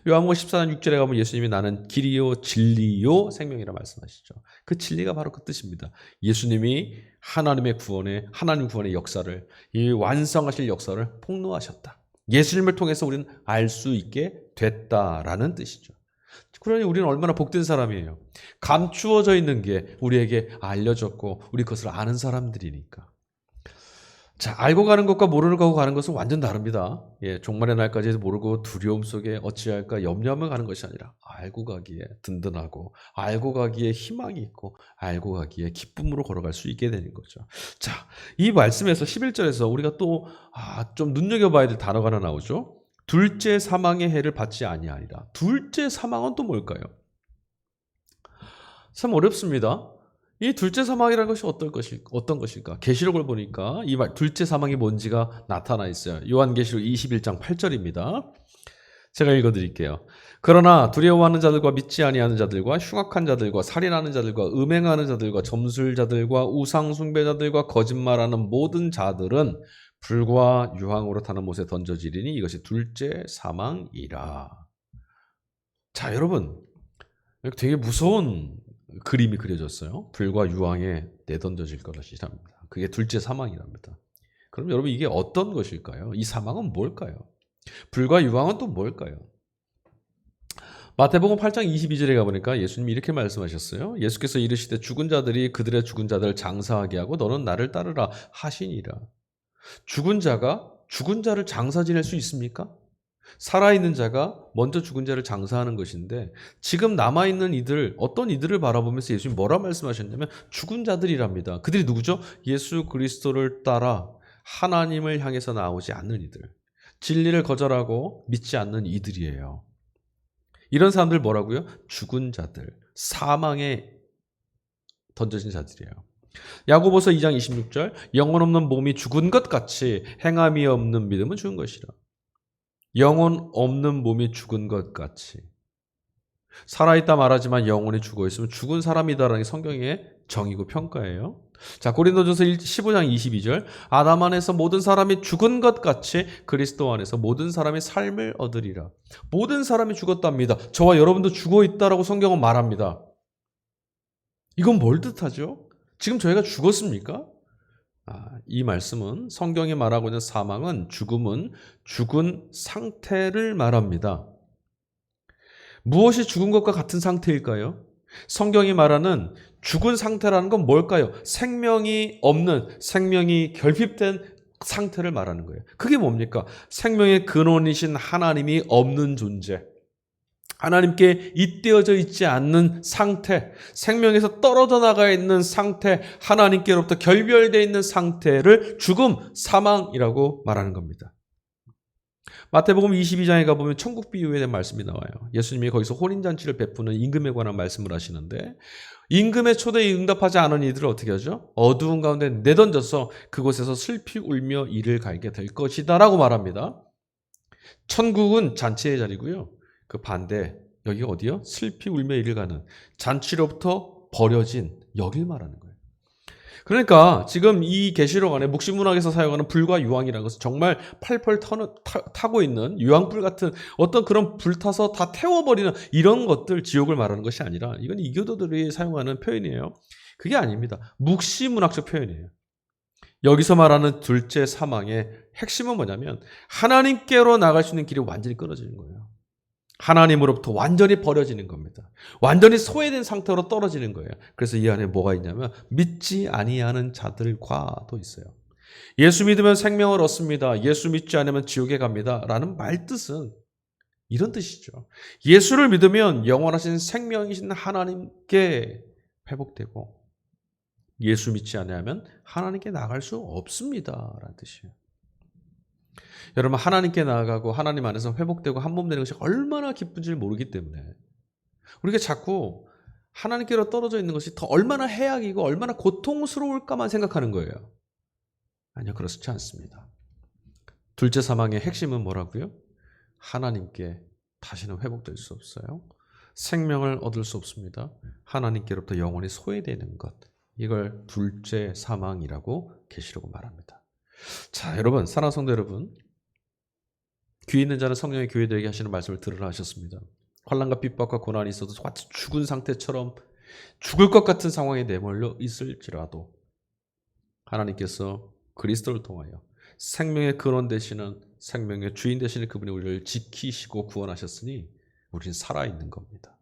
요한복음 14장 6절에 가면 예수님이 나는 길이요 진리요 생명이라 말씀하시죠. 그 진리가 바로 그 뜻입니다. 예수님이 하나님 구원의 역사를, 이 완성하실 역사를 폭로하셨다. 예수님을 통해서 우리는 알 수 있게 됐다라는 뜻이죠. 그러니 우리는 얼마나 복된 사람이에요. 감추어져 있는 게 우리에게 알려졌고 우리 그것을 아는 사람들이니까. 자, 알고 가는 것과 모르는 것과 가는 것은 완전 다릅니다. 종말의 날까지 모르고 두려움 속에 어찌할까 염려하며 가는 것이 아니라 알고 가기에 든든하고 알고 가기에 희망이 있고 알고 가기에 기쁨으로 걸어갈 수 있게 되는 거죠. 자, 이 말씀에서 11절에서 우리가 또 좀 눈여겨봐야 될 단어가 하나 나오죠. 둘째 사망의 해를 받지 아니하리라. 둘째 사망은 또 뭘까요? 참 어렵습니다. 이 둘째 사망이라는 것이 어떤 것일까? 계시록을 보니까 이 둘째 사망이 뭔지가 나타나 있어요. 요한계시록 21장 8절입니다. 제가 읽어드릴게요. 그러나 두려워하는 자들과 믿지 아니하는 자들과 흉악한 자들과 살인하는 자들과 음행하는 자들과 점술자들과 우상 숭배자들과 거짓말하는 모든 자들은 불과 유황으로 타는 못에 던져지리니 이것이 둘째 사망이라. 자, 여러분, 되게 무서운 그림이 그려졌어요. 불과 유황에 내던져질 것이랍니다. 그게 둘째 사망이랍니다. 그럼 여러분, 이게 어떤 것일까요? 이 사망은 뭘까요? 불과 유황은 또 뭘까요? 마태복음 8장 22절에 가보니까 예수님이 이렇게 말씀하셨어요. 예수께서 이르시되 죽은 자들이 그들의 죽은 자들을 장사하게 하고 너는 나를 따르라 하시니라. 죽은 자가 죽은 자를 장사 지낼 수 있습니까? 살아있는 자가 먼저 죽은 자를 장사하는 것인데 지금 남아있는 이들, 어떤 이들을 바라보면서 예수님이 뭐라 말씀하셨냐면 죽은 자들이랍니다. 그들이 누구죠? 예수 그리스도를 따라 하나님을 향해서 나오지 않는 이들, 진리를 거절하고 믿지 않는 이들이에요. 이런 사람들 뭐라고요? 죽은 자들, 사망에 던져진 자들이에요. 야고보서 2장 26절, 영혼 없는 몸이 죽은 것 같이 행함이 없는 믿음은 죽은 것이라. 영혼 없는 몸이 죽은 것 같이. 살아있다 말하지만 영혼이 죽어있으면 죽은 사람이다라는 게 성경의 정의고 평가예요. 자, 고린도전서 15장 22절. 아담 안에서 모든 사람이 죽은 것 같이 그리스도 안에서 모든 사람이 삶을 얻으리라. 모든 사람이 죽었답니다. 저와 여러분도 죽어 있다라고 성경은 말합니다. 이건 뭘 뜻하죠? 지금 저희가 죽었습니까? 이 말씀은 성경이 말하고 있는 사망은, 죽음은 죽은 상태를 말합니다. 무엇이 죽은 것과 같은 상태일까요? 성경이 말하는 죽은 상태라는 건 뭘까요? 생명이 없는, 생명이 결핍된 상태를 말하는 거예요. 그게 뭡니까? 생명의 근원이신 하나님이 없는 존재, 하나님께 잇대어져 있지 않는 상태, 생명에서 떨어져 나가 있는 상태, 하나님께로부터 결별되어 있는 상태를 죽음, 사망이라고 말하는 겁니다. 마태복음 22장에 가보면 천국 비유에 대한 말씀이 나와요. 예수님이 거기서 혼인잔치를 베푸는 임금에 관한 말씀을 하시는데, 임금의 초대에 응답하지 않은 이들을 어떻게 하죠? 어두운 가운데 내던져서 그곳에서 슬피 울며 이를 갈게 될 것이다 라고 말합니다. 천국은 잔치의 자리고요. 그 반대, 여기 어디요? 슬피 울며 이를 가는, 잔치로부터 버려진 여길 말하는 거예요. 그러니까 지금 이 계시록 안에 묵시문학에서 사용하는 불과 유황이라는 것은 정말 팔펄 타고 있는 유황불 같은 어떤 그런 불타서 다 태워버리는 이런 것들, 지옥을 말하는 것이 아니라, 이건 이교도들이 사용하는 표현이에요. 그게 아닙니다. 묵시문학적 표현이에요. 여기서 말하는 둘째 사망의 핵심은 뭐냐면, 하나님께로 나갈 수 있는 길이 완전히 끊어지는 거예요. 하나님으로부터 완전히 버려지는 겁니다. 완전히 소외된 상태로 떨어지는 거예요. 그래서 이 안에 뭐가 있냐면, 믿지 아니하는 자들과도 있어요. 예수 믿으면 생명을 얻습니다. 예수 믿지 않으면 지옥에 갑니다. 라는 말뜻은 이런 뜻이죠. 예수를 믿으면 영원하신 생명이신 하나님께 회복되고, 예수 믿지 않으면 하나님께 나갈 수 없습니다. 라는 뜻이에요. 여러분, 하나님께 나아가고 하나님 안에서 회복되고 한 몸 되는 것이 얼마나 기쁜지를 모르기 때문에 우리가 자꾸 하나님께로 떨어져 있는 것이 더 얼마나 해악이고 얼마나 고통스러울까만 생각하는 거예요. 아니요, 그렇지 않습니다. 둘째 사망의 핵심은 뭐라고요? 하나님께 다시는 회복될 수 없어요. 생명을 얻을 수 없습니다. 하나님께로부터 영원히 소외되는 것, 이걸 둘째 사망이라고 계시록은 말합니다. 자, 여러분, 사랑하는 성도 여러분, 귀 있는 자는 성령의 교회들에게 하시는 말씀을 들으라 하셨습니다. 환난과 핍박과 고난이 있어도 마치 죽은 상태처럼 죽을 것 같은 상황에 내몰려 있을지라도 하나님께서 그리스도를 통하여 생명의 근원 되시는, 생명의 주인 되시는 그분이 우리를 지키시고 구원하셨으니 우리는 살아있는 겁니다.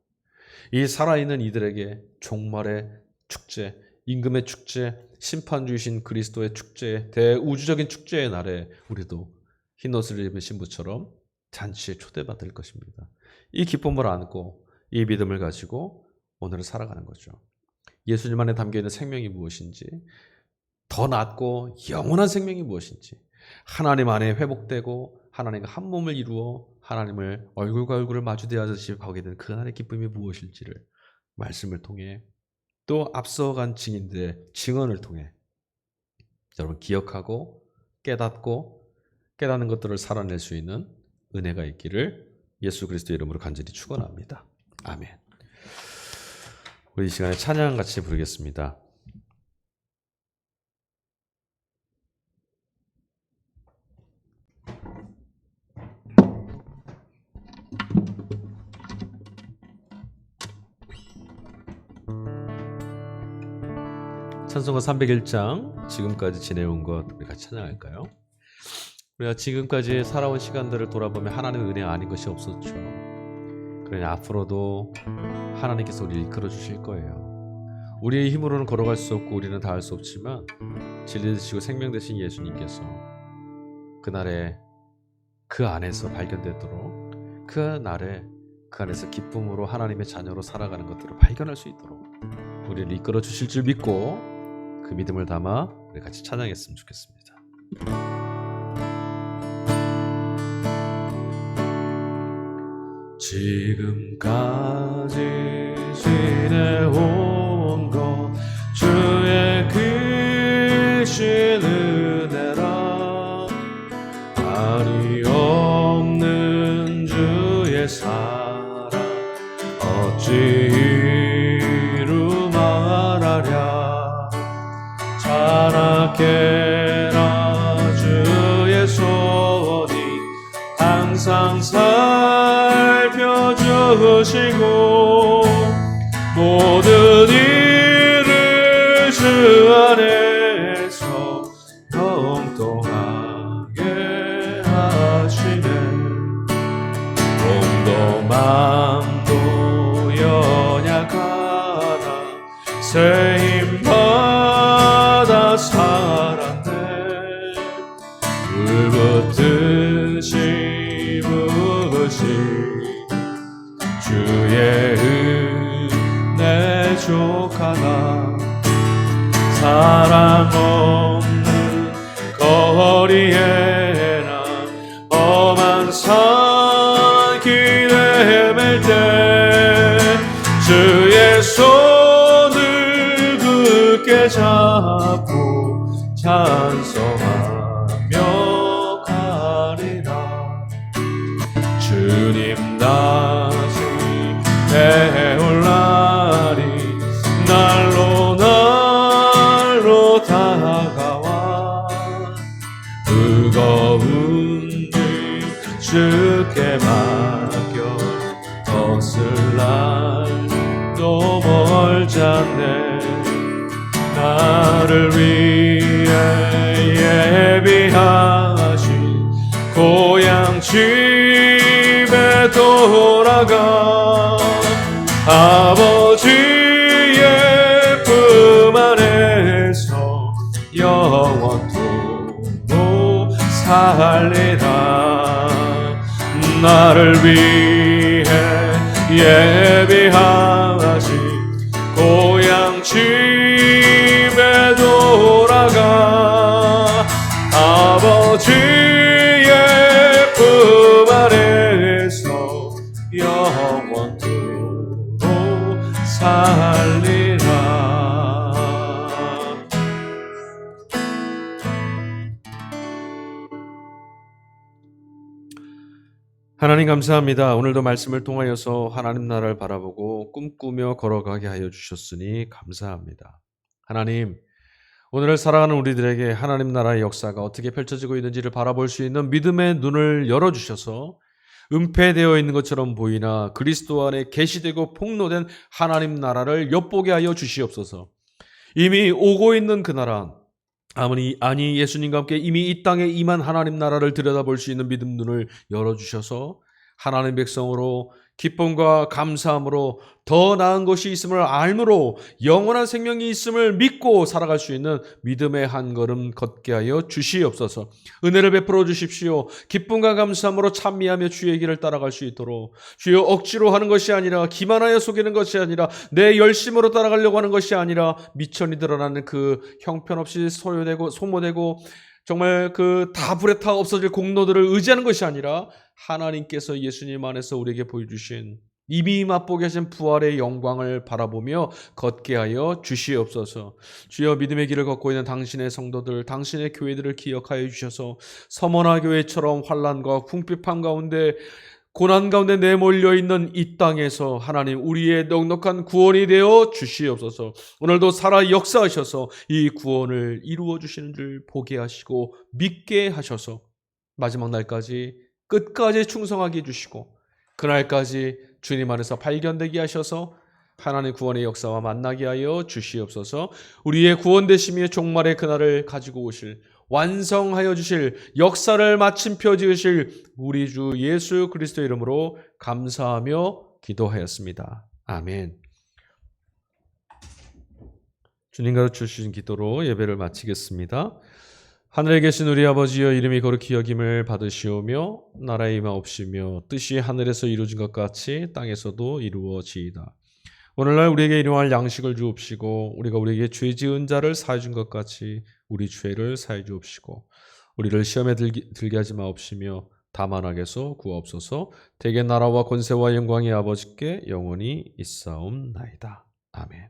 이 살아있는 이들에게 종말의 축제, 임금의 축제, 심판주이신 그리스도의 축제, 대우주적인 축제의 날에 우리도 흰옷을 입은 신부처럼 잔치에 초대받을 것입니다. 이 기쁨을 안고 이 믿음을 가지고 오늘을 살아가는 거죠. 예수님 안에 담겨있는 생명이 무엇인지, 더 낫고 영원한 생명이 무엇인지, 하나님 안에 회복되고 하나님과 한 몸을 이루어 하나님을 얼굴과 얼굴을 마주대하듯이 가게 되는 그날의 기쁨이 무엇일지를 말씀을 통해, 또 앞서간 증인들의 증언을 통해 여러분 기억하고 깨닫고 깨닫는 것들을 살아낼 수 있는 은혜가 있기를 예수 그리스도의 이름으로 간절히 축원합니다. 아멘. 우리 이 시간에 찬양 같이 부르겠습니다. 찬송가 301장 지금까지 지내온 것 우리 같이 찬양할까요? 우리가 지금까지 살아온 시간들을 돌아보면 하나님의 은혜가 아닌 것이 없었죠. 그러니 앞으로도 하나님께서 우리를 이끌어 주실 거예요. 우리의 힘으로는 걸어갈 수 없고 우리는 다 할 수 없지만 진리 되시고 생명 되신 예수님께서 그날에 그 안에서 발견되도록, 그날에 그 안에서 기쁨으로 하나님의 자녀로 살아가는 것들을 발견할 수 있도록 우리를 이끌어 주실 줄 믿고 그 믿음을 담아 우리 같이 찬양했으면 좋겠습니다. 지금까지 지내온 것 주의 크신 은혜라, 아니 없는 주의 사랑 어찌 이루 말하랴. 함께라. 주의 손이 항상 살펴주시고 모든 일을 주 안에서 형통하게 하시네. 몸도 마음도 연약하다 새 힘받아 살았네. 불붙듯이 부으시 주의 은혜 족하다. 사람 없는 거리에나 험한 산길에 헤맬 때 주의 손을 굳게 잡고 찬송하며 가리라. 주님 다시 배울 날이 날로 날로 다가와 무거운 일 주께 맡겨 벗을 날도 멀지 않네. 나를 위해 예비하신 고향 집에 돌아가 아버지의 품 안에서 영원토록 살리라. 나를 위해 예비하신 고향 집에 돌아가 아버지의 품 안에서 영원토록 살리라. 하나님 감사합니다. 오늘도 말씀을 통하여서 하나님 나라를 바라보고 꿈꾸며 걸어가게 하여 주셨으니 감사합니다. 하나님, 오늘을 살아가는 우리들에게 하나님 나라의 역사가 어떻게 펼쳐지고 있는지를 바라볼 수 있는 믿음의 눈을 열어주셔서 은폐되어 있는 것처럼 보이나 그리스도 안에 계시되고 폭로된 하나님 나라를 엿보게 하여 주시옵소서. 이미 오고 있는 그 나라, 아니 예수님과 함께 이미 이 땅에 임한 하나님 나라를 들여다볼 수 있는 믿음 눈을 열어주셔서 하나님 백성으로 기쁨과 감사함으로 더 나은 것이 있음을 알므로 영원한 생명이 있음을 믿고 살아갈 수 있는 믿음의 한 걸음 걷게 하여 주시옵소서. 은혜를 베풀어 주십시오. 기쁨과 감사함으로 찬미하며 주의 길을 따라갈 수 있도록 주여 억지로 하는 것이 아니라 기만하여 속이는 것이 아니라 내 열심으로 따라가려고 하는 것이 아니라 미천이 드러나는 그 형편없이 소모되고 정말 그 다 불에 타 없어질 공로들을 의지하는 것이 아니라 하나님께서 예수님 안에서 우리에게 보여주신 이미 맛보게 하신 부활의 영광을 바라보며 걷게 하여 주시옵소서. 주여 믿음의 길을 걷고 있는 당신의 성도들, 당신의 교회들을 기억하여 주셔서 서머나 교회처럼 환난과 궁핍함 가운데 고난 가운데 내몰려 있는 이 땅에서 하나님 우리의 넉넉한 구원이 되어 주시옵소서. 오늘도 살아 역사하셔서 이 구원을 이루어 주시는 줄 보게 하시고 믿게 하셔서 마지막 날까지 끝까지 충성하게 해주시고 그날까지 주님 안에서 발견되게 하셔서 하나님의 구원의 역사와 만나게 하여 주시옵소서. 우리의 구원되심의 종말의 그날을 가지고 오실 완성하여 주실 역사를 마침표 지으실 우리 주 예수 그리스도 이름으로 감사하며 기도하였습니다. 아멘. 주님 가르쳐 주신 기도로 예배를 마치겠습니다. 하늘에 계신 우리 아버지여 이름이 거룩히 여김을 받으시오며 나라의 임하옵시며 뜻이 하늘에서 이루어진 것 같이 땅에서도 이루어지이다. 오늘날 우리에게 일용할 양식을 주옵시고 우리가 우리에게 죄 지은 자를 사해 준 것 같이 우리 죄를 사해 주옵시고 우리를 시험에 들게 하지 마옵시며 다만 악에서 구하옵소서. 대개 나라와 권세와 영광이 아버지께 영원히 있사옵나이다. 아멘.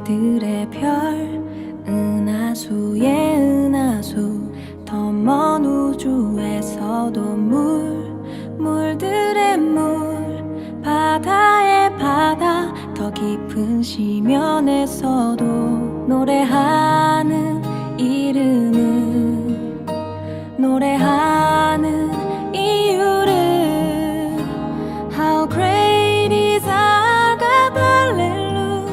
별들의 별 은하수의 은하수 더 먼 우주에서도 물들의 물 바다의 바다 더 깊은 심연에서도 노래하는 이름은 노래하는 이유를 How great is our God, hallelujah.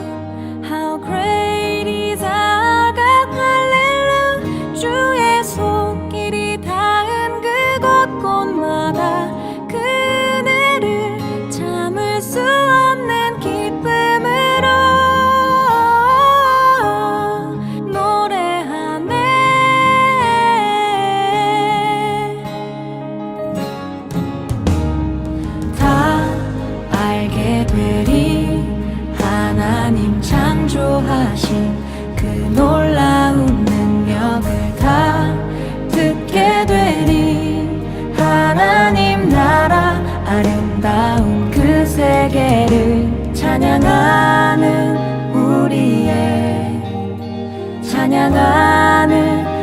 How great is our God, hallelujah. 주의 손길이 닿은 그곳 곳마다 그네를 참을 수 없는 기쁨으로 노래하네. 다 알게 되리 하나님 창조하신 그 놀라운 능력을 다 듣게 되리 하나님 나라 아름다운 그 세계를 찬양하는 우리의 찬양하는